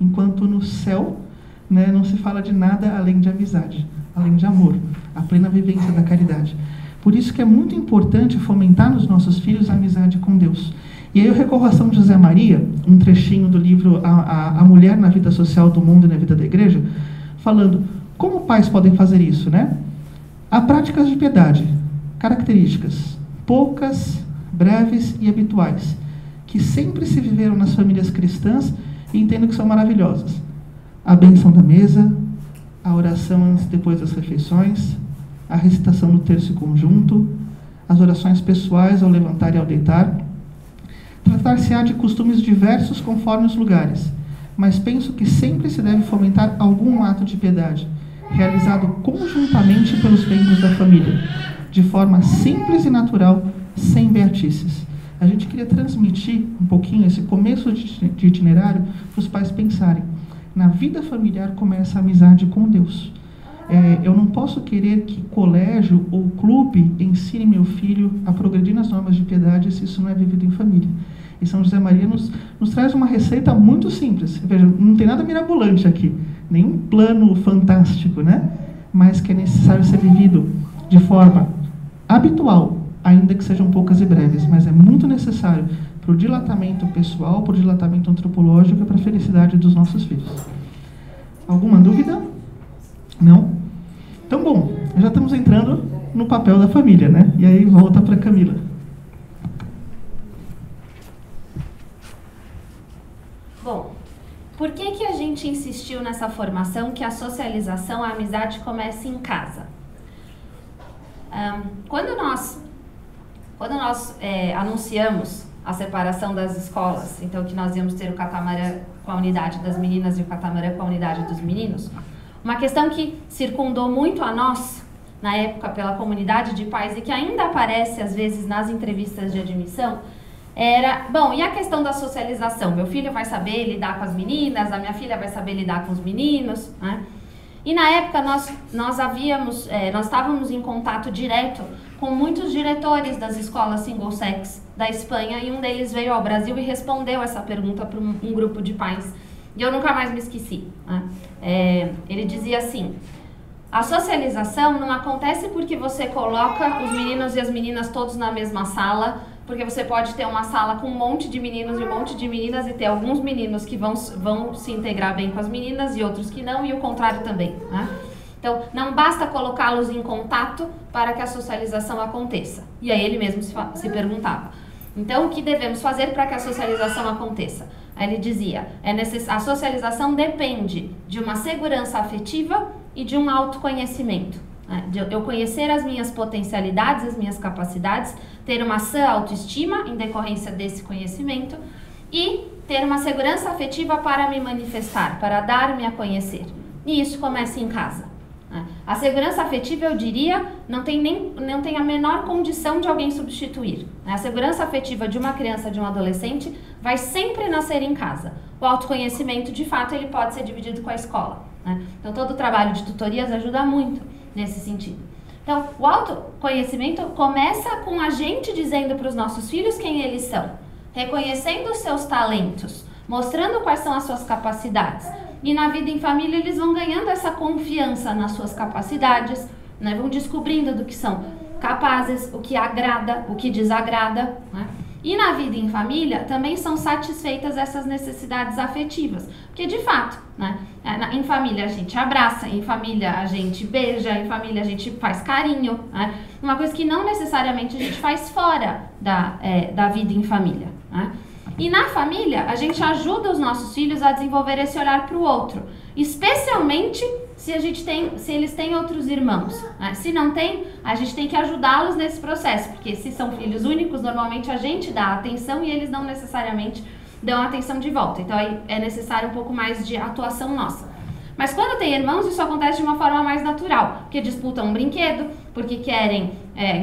Enquanto no céu, né, não se fala de nada além de amizade, além de amor, a plena vivência da caridade. Por isso que é muito importante fomentar nos nossos filhos a amizade com Deus. E aí eu recorro a São José Maria, um trechinho do livro A Mulher na Vida Social do Mundo e na Vida da Igreja, falando como pais podem fazer isso, né? Há práticas de piedade, características, poucas, breves e habituais, que sempre se viveram nas famílias cristãs e entendo que são maravilhosas. A bênção da mesa, a oração antes e depois das refeições, a recitação do terço conjunto, as orações pessoais ao levantar e ao deitar. Tratar-se-á de costumes diversos conforme os lugares, mas penso que sempre se deve fomentar algum ato de piedade, realizado conjuntamente pelos membros da família, de forma simples e natural, sem beatices. A gente queria transmitir um pouquinho esse começo de itinerário para os pais pensarem. Na vida familiar começa a amizade com Deus. Eu não posso querer que colégio ou clube ensine meu filho a progredir nas normas de piedade se isso não é vivido em família. E São José Maria nos traz uma receita muito simples. Veja, não tem nada mirabolante aqui, nenhum plano fantástico, né? Mas que é necessário ser vivido de forma habitual, ainda que sejam poucas e breves, mas é muito necessário para o dilatamento pessoal, para o dilatamento antropológico e para a felicidade dos nossos filhos. Alguma dúvida? Não? Então, bom, já estamos entrando no papel da família, né? E aí volta para Camila. Bom, por que a gente insistiu nessa formação que a socialização, a amizade comece em casa? Quando nós anunciamos a separação das escolas, então que nós íamos ter o catamarã com a unidade das meninas e o catamarã com a unidade dos meninos, uma questão que circundou muito a nós, na época, pela comunidade de pais e que ainda aparece às vezes nas entrevistas de admissão, era, bom, e a questão da socialização? Meu filho vai saber lidar com as meninas, a minha filha vai saber lidar com os meninos, né? E na época nós estávamos em contato direto com muitos diretores das escolas single sex da Espanha, e um deles veio ao Brasil e respondeu essa pergunta para um grupo de pais, e eu nunca mais me esqueci, né? Ele dizia assim: a socialização não acontece porque você coloca os meninos e as meninas todos na mesma sala, porque você pode ter uma sala com um monte de meninos e um monte de meninas e ter alguns meninos que vão se integrar bem com as meninas e outros que não, e o contrário também, né? Então, não basta colocá-los em contato para que a socialização aconteça. E aí ele mesmo se perguntava: então, o que devemos fazer para que a socialização aconteça? Aí ele dizia: a socialização depende de uma segurança afetiva e de um autoconhecimento. De eu conhecer as minhas potencialidades, as minhas capacidades, ter uma sã autoestima em decorrência desse conhecimento e ter uma segurança afetiva para me manifestar, para dar-me a conhecer. E isso começa em casa. A segurança afetiva, eu diria, não tem a menor condição de alguém substituir. A segurança afetiva de uma criança, de um adolescente, vai sempre nascer em casa. O autoconhecimento, de fato, ele pode ser dividido com a escola, né? Então, todo o trabalho de tutorias ajuda muito nesse sentido. Então, o autoconhecimento começa com a gente dizendo para os nossos filhos quem eles são, reconhecendo os seus talentos, mostrando quais são as suas capacidades. E na vida em família eles vão ganhando essa confiança nas suas capacidades, né? Vão descobrindo do que são capazes, o que agrada, o que desagrada, né? E na vida em família também são satisfeitas essas necessidades afetivas, porque de fato, né, em família a gente abraça, em família a gente beija, em família a gente faz carinho, né? Uma coisa que não necessariamente a gente faz fora da vida em família, né? E na família a gente ajuda os nossos filhos a desenvolver esse olhar para o outro, especialmente se eles têm outros irmãos, né? Se não tem, a gente tem que ajudá-los nesse processo, porque se são filhos únicos, normalmente a gente dá atenção e eles não necessariamente dão atenção de volta. Então aí é necessário um pouco mais de atuação nossa. Mas quando tem irmãos, isso acontece de uma forma mais natural, porque disputam um brinquedo, porque querem,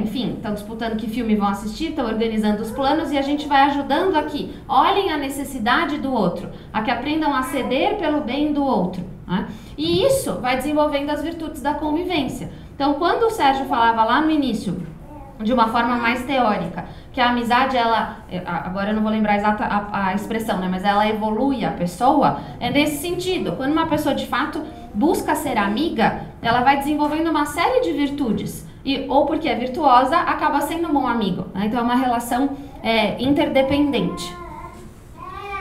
enfim, estão disputando que filme vão assistir, estão organizando os planos e a gente vai ajudando aqui. Olhem a necessidade do outro, a que aprendam a ceder pelo bem do outro, né? E isso vai desenvolvendo as virtudes da convivência. Então, quando o Sérgio falava lá no início, de uma forma mais teórica, que a amizade, ela, agora eu não vou lembrar a expressão, né, mas ela evolui a pessoa, é nesse sentido. Quando uma pessoa de fato busca ser amiga, ela vai desenvolvendo uma série de virtudes, ou porque é virtuosa, acaba sendo um bom amigo, né? Então é uma relação interdependente.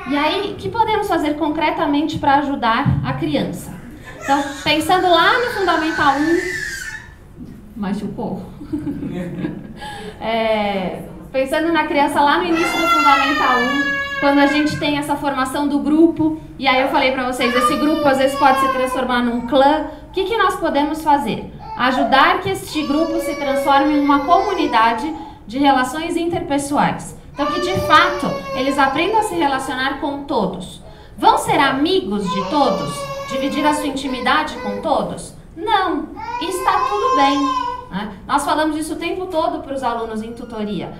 E aí, o que podemos fazer concretamente para ajudar a criança? Então, pensando lá no Fundamental 1, machucou. Pensando na criança lá no início do Fundamental 1, quando a gente tem essa formação do grupo, e aí eu falei pra vocês, esse grupo às vezes pode se transformar num clã. O que nós podemos fazer? Ajudar que este grupo se transforme em uma comunidade de relações interpessoais. Então que de fato eles aprendam a se relacionar com todos. Vão ser amigos de todos? Dividir a sua intimidade com todos? Não, está tudo bem, né? Nós falamos isso o tempo todo para os alunos em tutoria.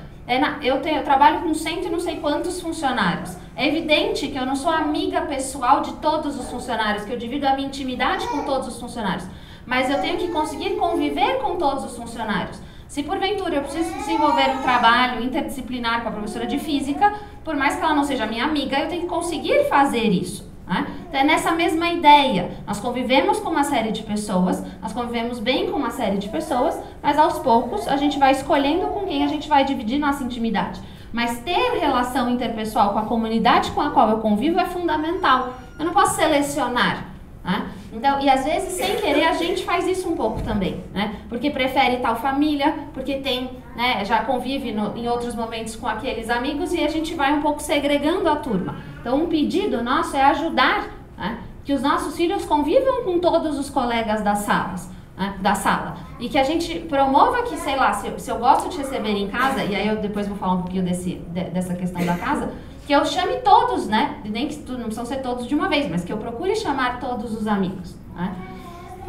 Eu trabalho com 100 e não sei quantos funcionários. É evidente que eu não sou amiga pessoal de todos os funcionários, que eu divido a minha intimidade com todos os funcionários. Mas eu tenho que conseguir conviver com todos os funcionários. Se porventura eu preciso desenvolver um trabalho interdisciplinar com a professora de física, por mais que ela não seja minha amiga, eu tenho que conseguir fazer isso, né? Então é nessa mesma ideia. Nós convivemos com uma série de pessoas, nós convivemos bem com uma série de pessoas, mas aos poucos a gente vai escolhendo com quem a gente vai dividir nossa intimidade. Mas ter relação interpessoal com a comunidade com a qual eu convivo é fundamental. Eu não posso selecionar, né? Então, e às vezes, sem querer, a gente faz isso um pouco também, né? Porque prefere tal família, porque tem, né, já convive em outros momentos com aqueles amigos e a gente vai um pouco segregando a turma. Então, um pedido nosso é ajudar, né, que os nossos filhos convivam com todos os colegas das salas, né, da sala. E que a gente promova que, sei lá, se eu gosto de receber em casa, e aí eu depois vou falar um pouquinho dessa questão da casa, que eu chame todos, né? Nem que não precisam ser todos de uma vez, mas que eu procure chamar todos os amigos, né?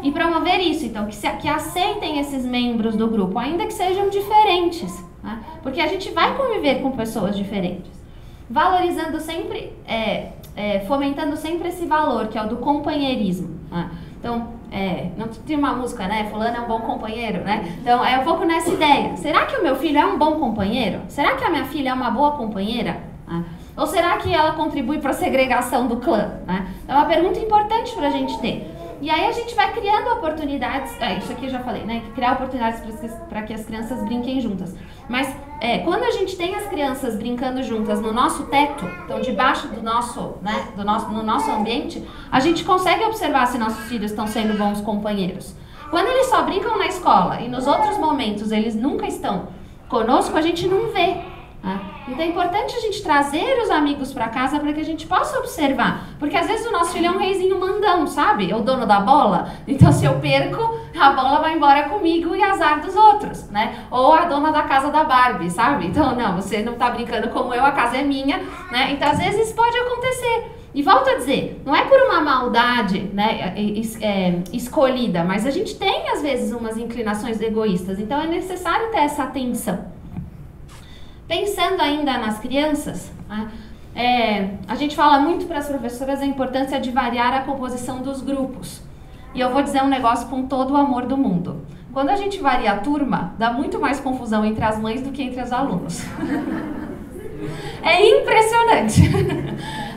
E promover isso, então, que aceitem esses membros do grupo, ainda que sejam diferentes, né? Porque a gente vai conviver com pessoas diferentes. Valorizando sempre, fomentando sempre esse valor, que é o do companheirismo, né? Então, não tem uma música, né? Fulano é um bom companheiro, né? Então, é um pouco nessa ideia. Será que o meu filho é um bom companheiro? Será que a minha filha é uma boa companheira? Ou será que ela contribui para a segregação do clã, né? É uma pergunta importante para a gente ter. E aí a gente vai criando oportunidades, isso aqui eu já falei, né? Criar oportunidades para que as crianças brinquem juntas. Mas quando a gente tem as crianças brincando juntas no nosso teto, então debaixo do nosso, né, no nosso ambiente, a gente consegue observar se nossos filhos estão sendo bons companheiros. Quando eles só brincam na escola e nos outros momentos eles nunca estão conosco, a gente não vê. Então é importante a gente trazer os amigos para casa para que a gente possa observar, porque às vezes o nosso filho é um reizinho mandão, sabe? É o dono da bola, então se eu perco, a bola vai embora comigo e azar dos outros, né? Ou a dona da casa da Barbie, sabe? Então não, você não tá brincando como eu, a casa é minha, né? Então às vezes isso pode acontecer. E volto a dizer, não é por uma maldade, né, escolhida, mas a gente tem às vezes umas inclinações egoístas, então é necessário ter essa atenção. Pensando ainda nas crianças, a gente fala muito para as professoras a importância de variar a composição dos grupos. E eu vou dizer um negócio com todo o amor do mundo. Quando a gente varia a turma, dá muito mais confusão entre as mães do que entre os alunos. É impressionante.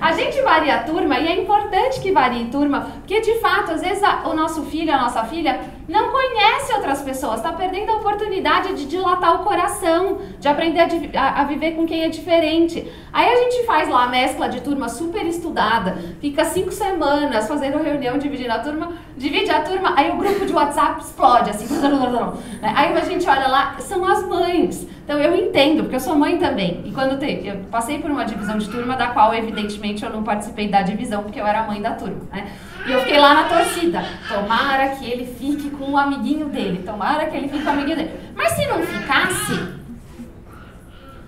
A gente varia a turma e é importante que varie turma, porque de fato, às vezes o nosso filho, a nossa filha, não conhece outras pessoas, está perdendo a oportunidade de dilatar o coração, de aprender a viver com quem é diferente. Aí a gente faz lá a mescla de turma super estudada, fica 5 semanas fazendo reunião, dividindo a turma, divide a turma, aí o grupo de WhatsApp explode, assim. Aí a gente olha lá, são as mães. Então eu entendo, porque eu sou mãe também. E quando eu passei por uma divisão de turma, da qual evidentemente eu não participei da divisão, porque eu era mãe da turma, né? E eu fiquei lá na torcida. Tomara que ele fique com o amiguinho dele. Tomara que ele fique com o amiguinho dele. Mas se não ficasse,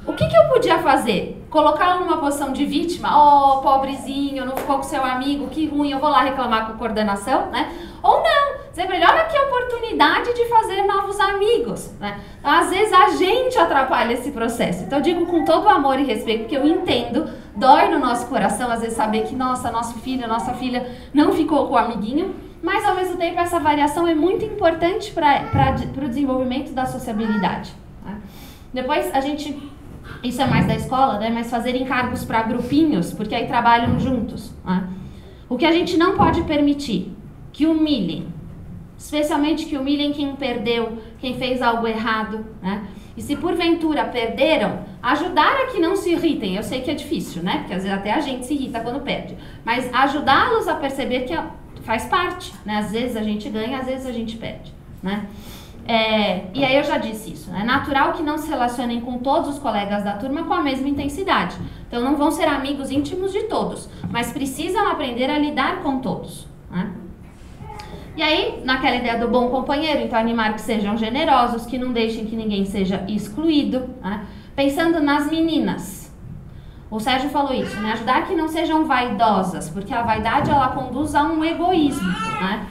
o que eu podia fazer? Colocá-lo numa posição de vítima? Oh, pobrezinho, não ficou com seu amigo, que ruim, eu vou lá reclamar com a coordenação, né? Ou não, dizer, melhor aqui a oportunidade de fazer novos amigos, né? Então, às vezes a gente atrapalha esse processo. Então eu digo com todo amor e respeito, porque eu entendo, dói no nosso coração, às vezes saber que, nossa, nosso filho, nossa filha não ficou com o amiguinho, mas ao mesmo tempo essa variação é muito importante para o desenvolvimento da sociabilidade, né? Depois a gente... Isso é mais da escola, né? Mas fazer encargos para grupinhos, porque aí trabalham juntos, né? O que a gente não pode permitir, que humilhem, especialmente que humilhem quem perdeu, quem fez algo errado, né? E se porventura perderam, ajudar a que não se irritem. Eu sei que é difícil, né? Porque às vezes até a gente se irrita quando perde. Mas ajudá-los a perceber que faz parte, né? Às vezes a gente ganha, às vezes a gente perde, né? E aí eu já disse isso, é natural que não se relacionem com todos os colegas da turma com a mesma intensidade. Então não vão ser amigos íntimos de todos, mas precisam aprender a lidar com todos, né? E aí, naquela ideia do bom companheiro, então animar que sejam generosos, que não deixem que ninguém seja excluído, né? Pensando nas meninas. O Sérgio falou isso, né? Ajudar que não sejam vaidosas, porque a vaidade ela conduz a um egoísmo, né?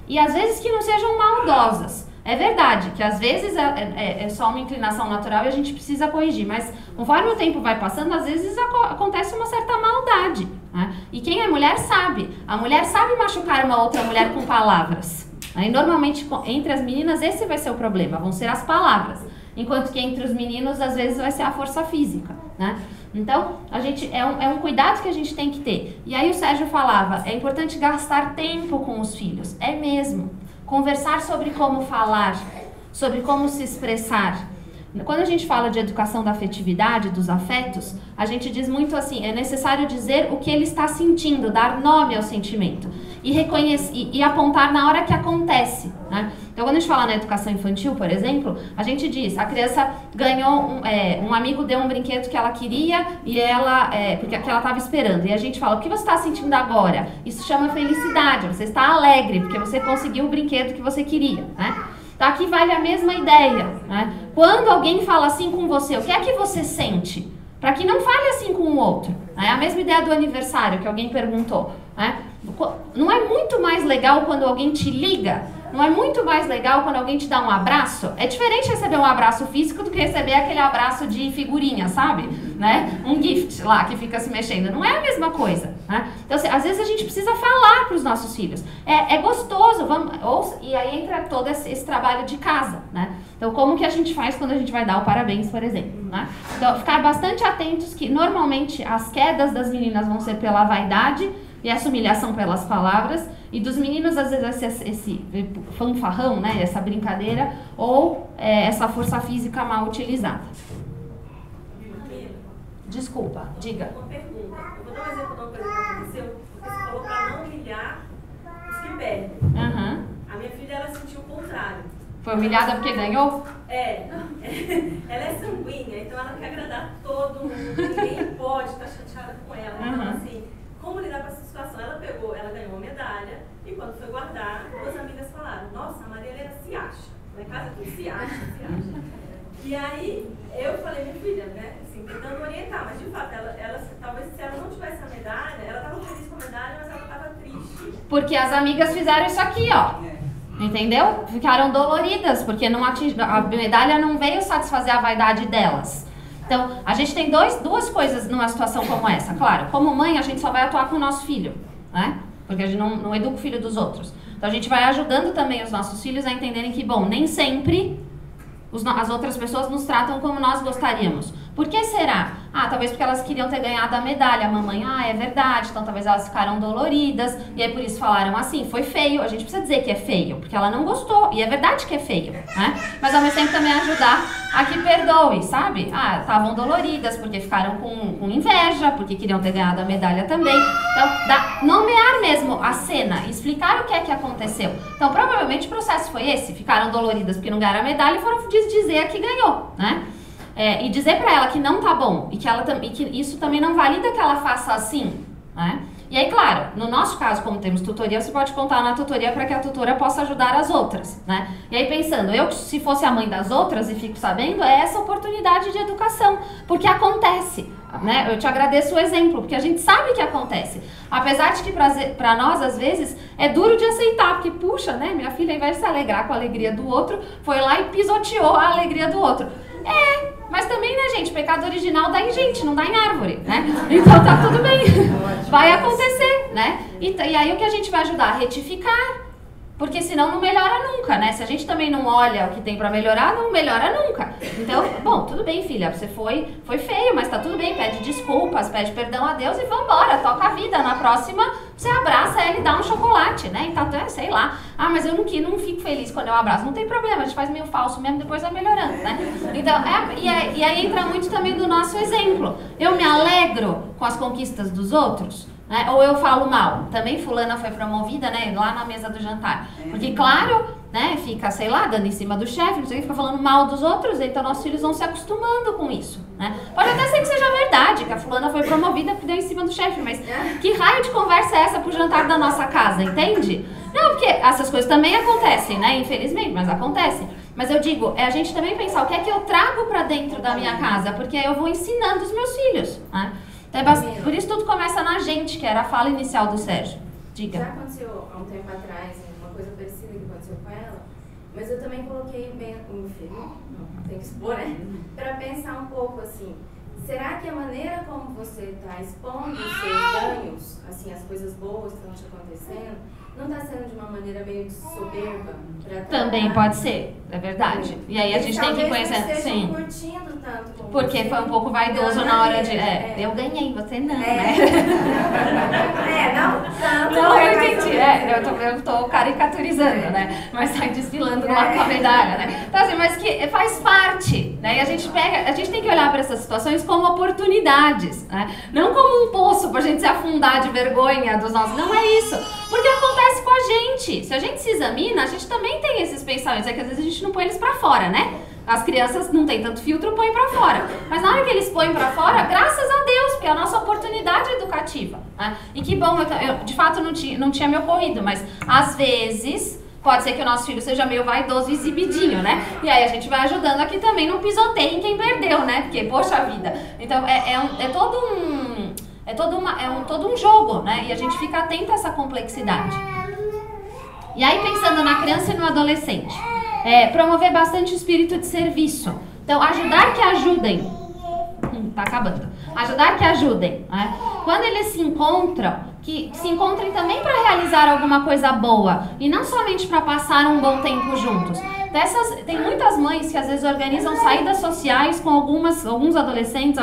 E às vezes que não sejam maldosas. É verdade que às vezes é só uma inclinação natural e a gente precisa corrigir, mas conforme o tempo vai passando, às vezes acontece uma certa maldade, né? E quem é mulher sabe. A mulher sabe machucar uma outra mulher com palavras. Aí, normalmente, entre as meninas, esse vai ser o problema, vão ser as palavras. Enquanto que entre os meninos, às vezes, vai ser a força física, né? Então, a gente, é um cuidado que a gente tem que ter. E aí o Sérgio falava, é importante gastar tempo com os filhos. É mesmo. Conversar sobre como falar, sobre como se expressar. Quando a gente fala de educação da afetividade, dos afetos, a gente diz muito assim, é necessário dizer o que ele está sentindo, dar nome ao sentimento. e reconhecer e apontar na hora que acontece, né? Então, quando a gente fala na educação infantil, por exemplo, a gente diz, a criança ganhou, um amigo deu um brinquedo que ela queria e ela, porque ela estava esperando. E a gente fala, o que você está sentindo agora? Isso chama felicidade, você está alegre, porque você conseguiu o brinquedo que você queria, né? Então, aqui vale a mesma ideia, né? Quando alguém fala assim com você, o que é que você sente? Para que não fale assim com o outro. É a mesma ideia do aniversário que alguém perguntou, né? Não é muito mais legal quando alguém te liga? Não é muito mais legal quando alguém te dá um abraço? É diferente receber um abraço físico do que receber aquele abraço de figurinha, sabe? Né? Um gift lá que fica se mexendo. Não é a mesma coisa, né? Então, assim, às vezes a gente precisa falar para os nossos filhos. É gostoso, e aí entra todo esse trabalho de casa, né? Então, como que a gente faz quando a gente vai dar o parabéns, por exemplo, né? Então, ficar bastante atentos que, normalmente, as quedas das meninas vão ser pela vaidade e essa humilhação pelas palavras, e dos meninos, às vezes, esse fanfarrão, né? Essa brincadeira, ou essa força física mal utilizada. Desculpa, diga. Uma pergunta. Eu vou dar um exemplo de uma coisa que aconteceu, porque você falou para não humilhar os que perdem. Uhum. A minha filha, ela sentiu o contrário. Foi humilhada porque ganhou? Ela é sanguínea, então ela quer agradar todo mundo, ninguém pode estar chateada com ela. Então, assim, como lidar com essa situação? Ela ganhou uma medalha, e quando foi guardar, duas amigas falaram, nossa, a Maria Helena se acha. Lá em casa tudo se acha. E aí, eu falei, minha filha, né, assim, tentando orientar, mas de fato, ela talvez se ela não tivesse a medalha, ela estava feliz com a medalha, mas ela estava triste. Porque as amigas fizeram isso aqui, ó. Entendeu? Ficaram doloridas, porque a medalha não veio satisfazer a vaidade delas. Então, a gente tem duas coisas numa situação como essa. Claro, como mãe, a gente só vai atuar com o nosso filho, né? Porque a gente não educa o filho dos outros. Então, a gente vai ajudando também os nossos filhos a entenderem que, bom, nem sempre as outras pessoas nos tratam como nós gostaríamos. Por que será? Talvez porque elas queriam ter ganhado a medalha. A mamãe, é verdade. Então, talvez elas ficaram doloridas. E aí, por isso, falaram assim, foi feio. A gente precisa dizer que é feio, porque ela não gostou. E é verdade que é feio, né? Mas, ao mesmo tempo, também ajudar a que perdoe, sabe? Estavam doloridas porque ficaram com inveja, porque queriam ter ganhado a medalha também. Então, nomear mesmo a cena, explicar o que é que aconteceu. Então, provavelmente, o processo foi esse. Ficaram doloridas porque não ganharam a medalha e foram dizer que ganhou, né? E dizer pra ela que não tá bom e que isso também não valida que ela faça assim, né? E aí, claro, no nosso caso, como temos tutoria, você pode contar na tutoria para que a tutora possa ajudar as outras, né? E aí pensando, eu se fosse a mãe das outras e fico sabendo, é essa oportunidade de educação, porque acontece, né? Eu te agradeço o exemplo, porque a gente sabe que acontece. Apesar de que para nós, às vezes, é duro de aceitar, porque, puxa, né? Minha filha, ao invés de se alegrar com a alegria do outro, foi lá e pisoteou a alegria do outro. Mas também, né, gente, pecado original dá em gente, não dá em árvore, né? Então tá tudo bem, vai acontecer, né? E aí o que a gente vai ajudar? A retificar, porque senão não melhora nunca, né? Se a gente também não olha o que tem pra melhorar, não melhora nunca. Então, bom, tudo bem, filha, você foi feio, mas tá tudo bem, pede desculpas, pede perdão a Deus e vambora, toca a vida. Na próxima, você abraça ela e dá um chocolate, né? Então, sei lá, mas eu não fico feliz quando eu abraço. Não tem problema, a gente faz meio falso mesmo, depois vai melhorando, né? Então, e aí entra muito também do nosso exemplo. Eu me alegro com as conquistas dos outros, né? Ou eu falo mal. Também fulana foi promovida, né? Lá na mesa do jantar. Porque, claro, né? Fica, sei lá, dando em cima do chefe, não sei o que, fica falando mal dos outros, então nossos filhos vão se acostumando com isso, né? Pode até ser que seja verdade, que a fulana foi promovida porque deu em cima do chefe, mas que raio de conversa é essa pro jantar da nossa casa, entende? Não, porque essas coisas também acontecem, né? Infelizmente, mas acontecem. Mas eu digo, é a gente também pensar o que é que eu trago pra dentro da minha casa, porque eu vou ensinando os meus filhos, né? Por isso tudo começa na gente, que era a fala inicial do Sérgio. Diga. Já aconteceu há um tempo atrás, uma coisa parecida que aconteceu com ela, mas eu também coloquei bem o meu filho, não tem que expor, né? Pra pensar um pouco assim, será que a maneira como você está expondo os seus ganhos, assim, as coisas boas que estão te acontecendo, não está sendo de uma maneira meio de soberba? Também pode ser, é verdade. E aí a gente tem que conhecer. Sim. Curtindo tanto como porque você. foi um pouco vaidoso na hora de. Eu ganhei, você não, né? Não, tanto. Não, eu entendi. Eu tô caricaturizando, né? Mas sai desfilando lá com a medalha, né? Então, assim, mas que faz parte, né? E a gente tem que olhar para essas situações como oportunidades, né? Não como um poço pra gente se afundar de vergonha dos nossos. Não é isso. Porque acontece com a gente. Se a gente se examina, a gente também tem esses pensamentos. É que às vezes a gente não põe eles pra fora, né? As crianças não têm tanto filtro, põem pra fora. Mas na hora que eles põem pra fora, graças a Deus, porque é a nossa oportunidade educativa, né? E que bom, eu de fato não tinha me ocorrido, mas às vezes pode ser que o nosso filho seja meio vaidoso e exibidinho, né? E aí a gente vai ajudando aqui também, não pisoteiem quem perdeu, né? Porque, poxa vida. Então é todo um jogo, né? E a gente fica atento a essa complexidade. E aí, pensando na criança e no adolescente, promover bastante o espírito de serviço. Então, ajudar que ajudem. Tá acabando. Ajudar que ajudem, né? Quando eles se encontram, que se encontrem também para realizar alguma coisa boa e não somente para passar um bom tempo juntos. Tem muitas mães que às vezes organizam saídas sociais com alguns adolescentes,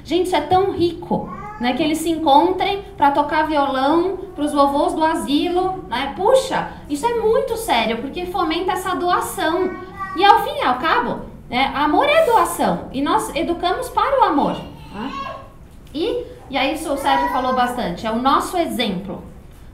Gente, isso é tão rico, né? Que eles se encontrem para tocar violão para os vovôs do asilo, né? Puxa, isso é muito sério, porque fomenta essa doação. E ao fim e ao cabo, amor é doação. E nós educamos para o amor. Né? E aí isso o Sérgio falou bastante, é o nosso exemplo.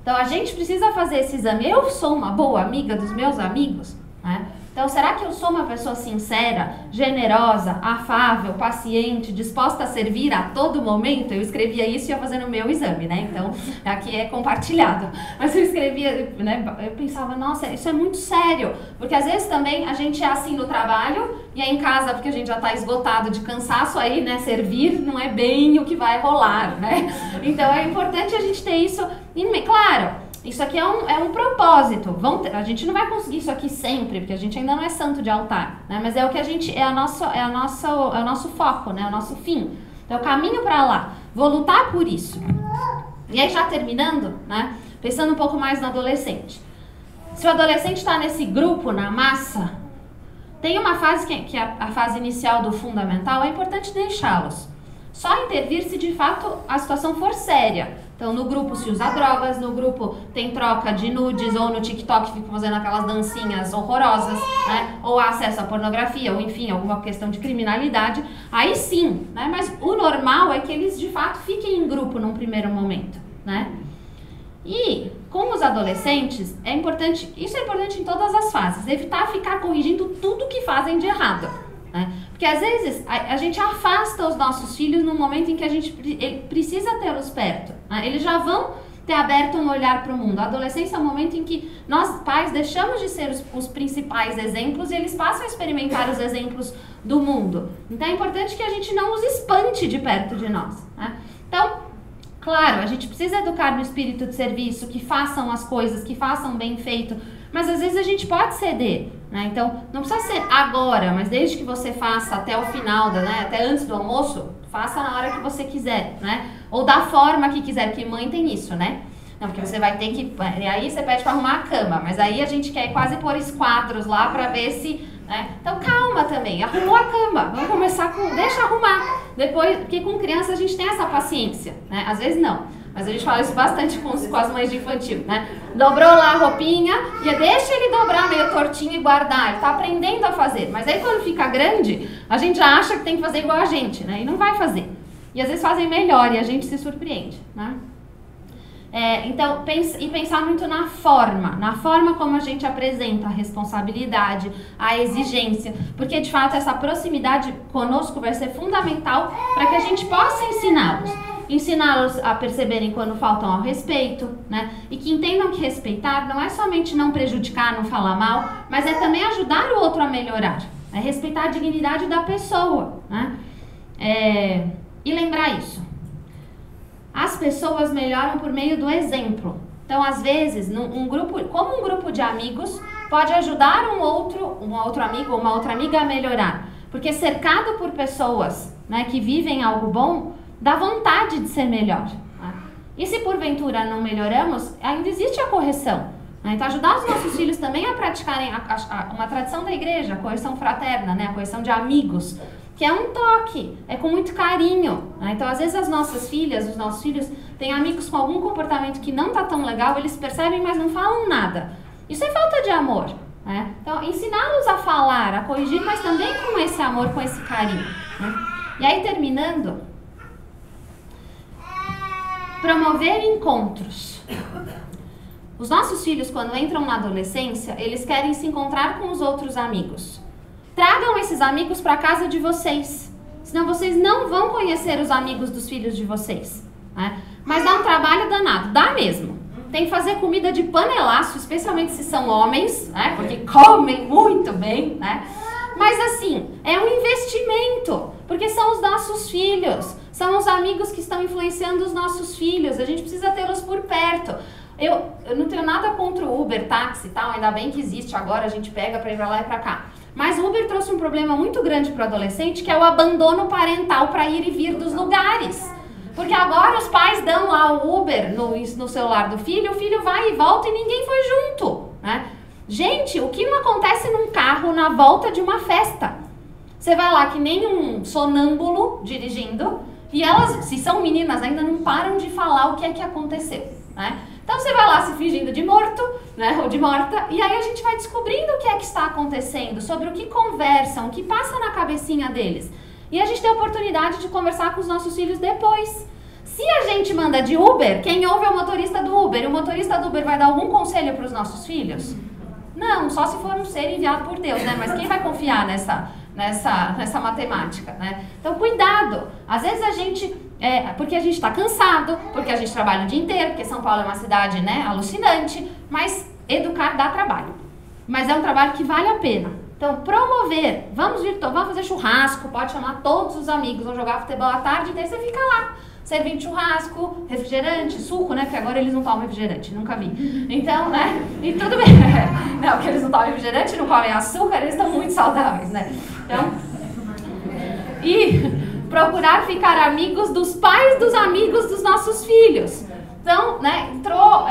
Então a gente precisa fazer esse exame. Eu sou uma boa amiga dos meus amigos, né? Então, será que eu sou uma pessoa sincera, generosa, afável, paciente, disposta a servir a todo momento? Eu escrevia isso e ia fazendo o meu exame, né? Então, aqui é compartilhado. Mas eu escrevia, né? Eu pensava, nossa, isso é muito sério. Porque às vezes também a gente é assim no trabalho e é em casa, porque a gente já está esgotado de cansaço aí, né? Servir não é bem o que vai rolar, né? Então, é importante a gente ter isso Claro, isso aqui é um propósito. A gente não vai conseguir isso aqui sempre, porque a gente ainda não é santo de altar, né? Mas é o que a gente é o nosso foco, né? O nosso fim. Então, o caminho para lá. Vou lutar por isso. E aí, já terminando, né? Pensando um pouco mais no adolescente. Se o adolescente está nesse grupo, na massa, tem uma fase que é a fase inicial do fundamental, é importante deixá-los. Só intervir se de fato a situação for séria. Então, no grupo se usa drogas, no grupo tem troca de nudes, ou no TikTok ficam fazendo aquelas dancinhas horrorosas, né? Ou acesso à pornografia, ou enfim, alguma questão de criminalidade. Aí sim, né? Mas o normal é que eles de fato fiquem em grupo num primeiro momento, né? E com os adolescentes, isso é importante em todas as fases, evitar ficar corrigindo tudo que fazem de errado, né? Porque às vezes a gente afasta os nossos filhos no momento em que ele precisa tê-los perto, né? Eles já vão ter aberto um olhar para o mundo. A adolescência é um momento em que nós, pais, deixamos de ser os principais exemplos e eles passam a experimentar os exemplos do mundo. Então é importante que a gente não os espante de perto de nós, né? Então, claro, a gente precisa educar no espírito de serviço, que façam as coisas, que façam bem feito, mas às vezes a gente pode ceder, né? Então, não precisa ser agora, mas desde que você faça até o final, né? Até antes do almoço, faça na hora que você quiser, né? Ou da forma que quiser, porque mãe tem isso, né? Não, porque você vai ter que... E aí você pede para arrumar a cama, mas aí a gente quer quase pôr esquadros lá para ver se... Né? Então calma também, arrumou a cama, vamos começar deixa arrumar. Depois, porque com criança a gente tem essa paciência, né? Às vezes não, mas a gente fala isso bastante com as mães de infantil, né? Dobrou lá a roupinha e deixa ele dobrar meio tortinho e guardar, ele tá aprendendo a fazer. Mas aí quando fica grande, a gente já acha que tem que fazer igual a gente, né? E não vai fazer. E às vezes fazem melhor e a gente se surpreende, né? Então, pensar muito na forma como a gente apresenta a responsabilidade, a exigência, porque de fato essa proximidade conosco vai ser fundamental para que a gente possa ensiná-los a perceberem quando faltam ao respeito, né? E que entendam que respeitar não é somente não prejudicar, não falar mal, mas é também ajudar o outro a melhorar, é respeitar a dignidade da pessoa, né? E lembrar isso. As pessoas melhoram por meio do exemplo. Então, às vezes, como um grupo de amigos pode ajudar um outro amigo ou uma outra amiga a melhorar. Porque cercado por pessoas, né, que vivem algo bom, dá vontade de ser melhor. Né? E se porventura não melhoramos, ainda existe a correção. Então, ajudar os nossos filhos também a praticarem uma tradição da igreja, a correção fraterna, né? A correção de amigos, que é um toque, é com muito carinho. Né? Então, às vezes as nossas filhas, os nossos filhos têm amigos com algum comportamento que não tá tão legal, eles percebem, mas não falam nada. Isso é falta de amor. Né? Então, ensiná-los a falar, a corrigir, mas também com esse amor, com esse carinho. Né? E aí, terminando, promover encontros. Os nossos filhos, quando entram na adolescência, eles querem se encontrar com os outros amigos. Tragam esses amigos para casa de vocês, senão vocês não vão conhecer os amigos dos filhos de vocês. Né? Mas dá um trabalho danado, dá mesmo. Tem que fazer comida de panelaço, especialmente se são homens, né? Porque comem muito bem, né? Mas assim, é um investimento, porque são os nossos filhos, são os amigos que estão influenciando os nossos filhos, a gente precisa tê-los por perto. Eu não tenho nada contra o Uber, táxi e tal, ainda bem que existe agora, a gente pega para ir pra lá e pra cá. Mas o Uber trouxe um problema muito grande para o adolescente, que é o abandono parental para ir e vir dos lugares. Porque agora os pais dão lá o Uber no celular do filho, o filho vai e volta e ninguém foi junto, né? Gente, o que não acontece num carro na volta de uma festa? Você vai lá que nem um sonâmbulo dirigindo e elas, se são meninas, ainda não param de falar o que é que aconteceu, né? Então você vai lá se fingindo de morto, né, ou de morta, e aí a gente vai descobrindo o que é que está acontecendo, sobre o que conversam, o que passa na cabecinha deles. E a gente tem a oportunidade de conversar com os nossos filhos depois. Se a gente manda de Uber, quem ouve é o motorista do Uber, e o motorista do Uber vai dar algum conselho para os nossos filhos? Não, só se for um ser enviado por Deus, né? Mas quem vai confiar nessa matemática, né? Então, cuidado. Às vezes a gente, porque a gente está cansado, porque a gente trabalha o dia inteiro, porque São Paulo é uma cidade, né, alucinante, mas educar dá trabalho. Mas é um trabalho que vale a pena. Então, promover, vamos fazer churrasco, pode chamar todos os amigos, vão jogar futebol à tarde, e daí você fica lá, servindo churrasco, refrigerante, suco, né, porque agora eles não tomam refrigerante, nunca vi. Então, né, e tudo bem. Não, porque eles não tomam refrigerante, não comem açúcar, eles estão muito saudáveis, né. Então, e procurar ficar amigos dos pais dos amigos dos nossos filhos. Então, né, entrou...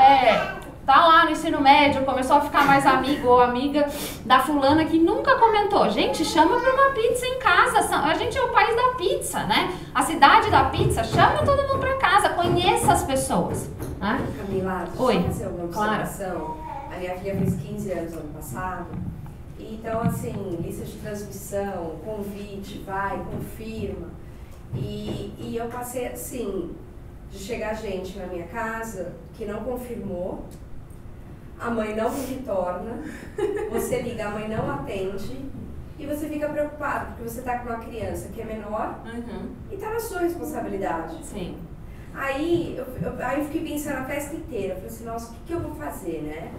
tá lá no ensino médio, começou a ficar mais amigo ou amiga da fulana que nunca comentou. Gente, chama pra uma pizza em casa. A gente é o país da pizza, né? A cidade da pizza. Chama todo mundo pra casa. Conheça as pessoas. Né? Camila, oi, deixa eu fazer uma observação. A minha filha fez 15 anos ano passado. Então, assim, lista de transmissão, convite, vai, confirma. E eu passei, assim, de chegar gente na minha casa que não confirmou. A mãe não retorna, você liga, a mãe não atende e você fica preocupado, porque você está com uma criança que é menor e está na sua responsabilidade. Sim. Aí eu fiquei pensando a festa inteira, eu falei assim, nossa, o que eu vou fazer, né?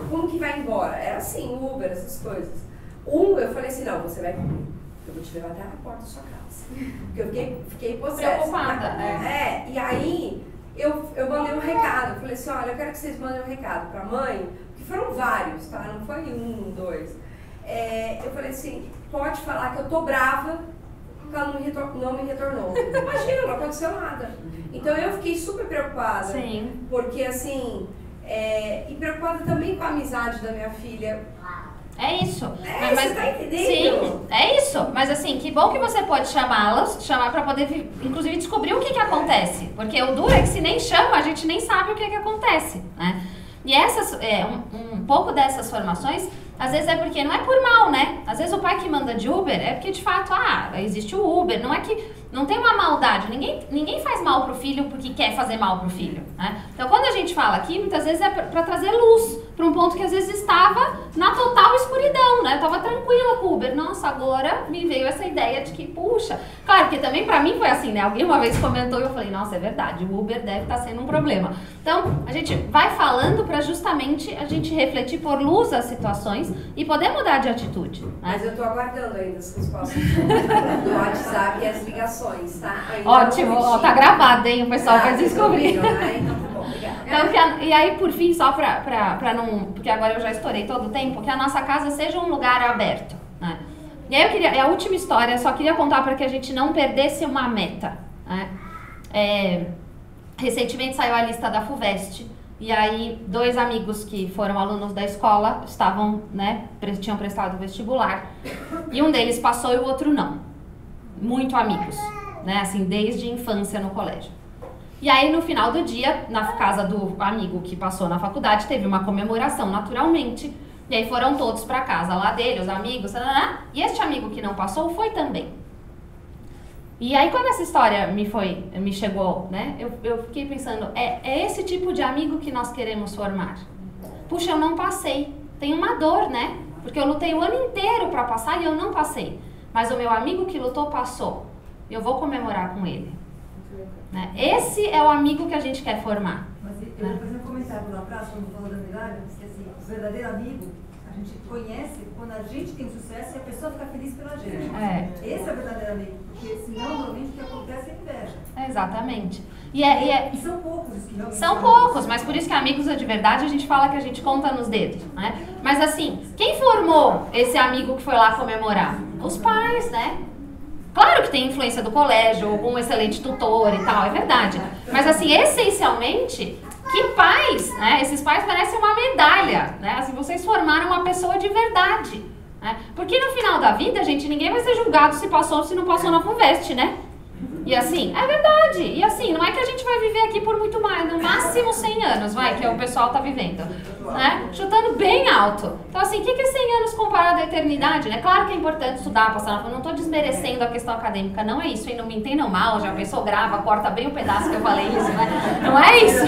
Como que vai embora? Era assim, Uber, essas coisas. Eu falei assim, não, você vai comigo, eu vou te levar até na porta da sua casa. Porque eu fiquei possessa. Preocupada, e aí... Eu mandei um recado, eu falei assim, olha, eu quero que vocês mandem um recado pra mãe, que foram vários, tá? Não foi 1, 2. Eu falei assim, pode falar que eu tô brava porque ela não me retornou. Imagina, não aconteceu nada. Então eu fiquei super preocupada. Sim. Porque assim, e preocupada também com a amizade da minha filha. É isso. Você tá entendendo? Sim, é isso. Mas assim, que bom que você pode chamar pra poder, inclusive, descobrir o que acontece. Porque o duro é que se nem chama, a gente nem sabe o que acontece, né? E um pouco dessas formações, às vezes é porque não é por mal, né? Às vezes o pai que manda de Uber é porque, de fato, existe o Uber. Não é que... Não tem uma maldade. Ninguém faz mal pro filho porque quer fazer mal pro filho, né? Então, quando a gente fala aqui, muitas vezes é pra trazer luz pra um ponto que às vezes estava na total escuridão, né? Eu tava tranquila com o Uber. Nossa, agora me veio essa ideia de que, puxa... Claro, que também pra mim foi assim, né? Alguém uma vez comentou e eu falei, nossa, é verdade, o Uber deve estar sendo um problema. Então, a gente vai falando pra justamente a gente refletir, por luz as situações e poder mudar de atitude, né? Mas eu tô aguardando ainda as respostas do WhatsApp e as ligações. Tá? Ótimo, tá gravado, hein? O pessoal vai descobrir. Então tá bom, obrigada. Então, e aí, por fim, só pra não... Porque agora eu já estourei todo o tempo, que a nossa casa seja um lugar aberto, né? E aí a última história, só queria contar para que a gente não perdesse uma meta, né? recentemente saiu a lista da FUVEST, e aí 2 amigos que foram alunos da escola estavam, né, tinham prestado vestibular, e um deles passou e o outro não. Muito amigos, né, assim, desde a infância no colégio. E aí no final do dia, na casa do amigo que passou na faculdade, teve uma comemoração naturalmente, e aí foram todos para casa lá dele, os amigos, e este amigo que não passou foi também. E aí quando essa história me chegou, né, eu fiquei pensando, é esse tipo de amigo que nós queremos formar. Puxa, eu não passei, tem uma dor, né, porque eu lutei o ano inteiro para passar e eu não passei. Mas o meu amigo que lutou passou, eu vou comemorar com ele. Né? Esse é o amigo que a gente quer formar. Mas eu vou fazer um comentário lá atrás, quando falou da medalha, que assim, o verdadeiro amigo a gente conhece quando a gente tem sucesso e a pessoa fica feliz pela gente. Esse é o verdadeiro amigo, porque senão normalmente o que acontece é inveja. Exatamente. E são poucos os que realmente são poucos, mas por isso que amigos de verdade a gente fala que a gente conta nos dedos, né? Mas assim, quem formou esse amigo que foi lá comemorar? Os pais, né? Claro que tem influência do colégio, algum excelente tutor e tal, é verdade. Mas assim, essencialmente, que pais, né? Esses pais merecem uma medalha, né? Assim, vocês formaram uma pessoa de verdade, né? Porque no final da vida, gente, ninguém vai ser julgado se passou ou se não passou na FUVEST, né? E assim, é verdade. E assim, não é que a gente vai viver aqui por muito mais, no máximo 100 anos, vai, que o pessoal tá vivendo, né? Chutando bem alto. Então assim, o que é 100 anos comparado à eternidade, né? Claro que é importante estudar, passar, eu não tô desmerecendo a questão acadêmica, não é isso, e não me entendam mal, já pensou, grava, corta bem o pedaço que eu falei isso, né? Não é isso.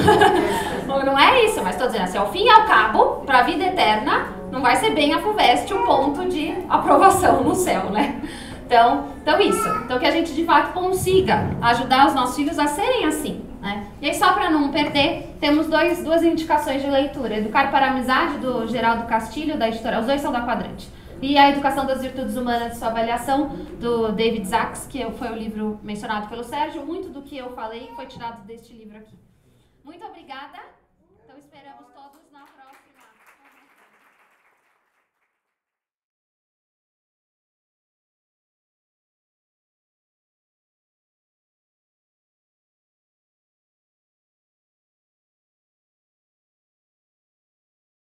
Não é isso, mas tô dizendo assim, ao fim e ao cabo, pra vida eterna, não vai ser bem a FUVEST o ponto de aprovação no céu, né? Então isso. Então que a gente de fato consiga ajudar os nossos filhos a serem assim, né? E aí só para não perder, temos duas indicações de leitura. Educar para a Amizade, do Geraldo Castilho, da editora, os dois são da Quadrante. E a Educação das Virtudes Humanas de Sua Avaliação, do David Sachs, que foi o livro mencionado pelo Sérgio. Muito do que eu falei foi tirado deste livro aqui. Muito obrigada.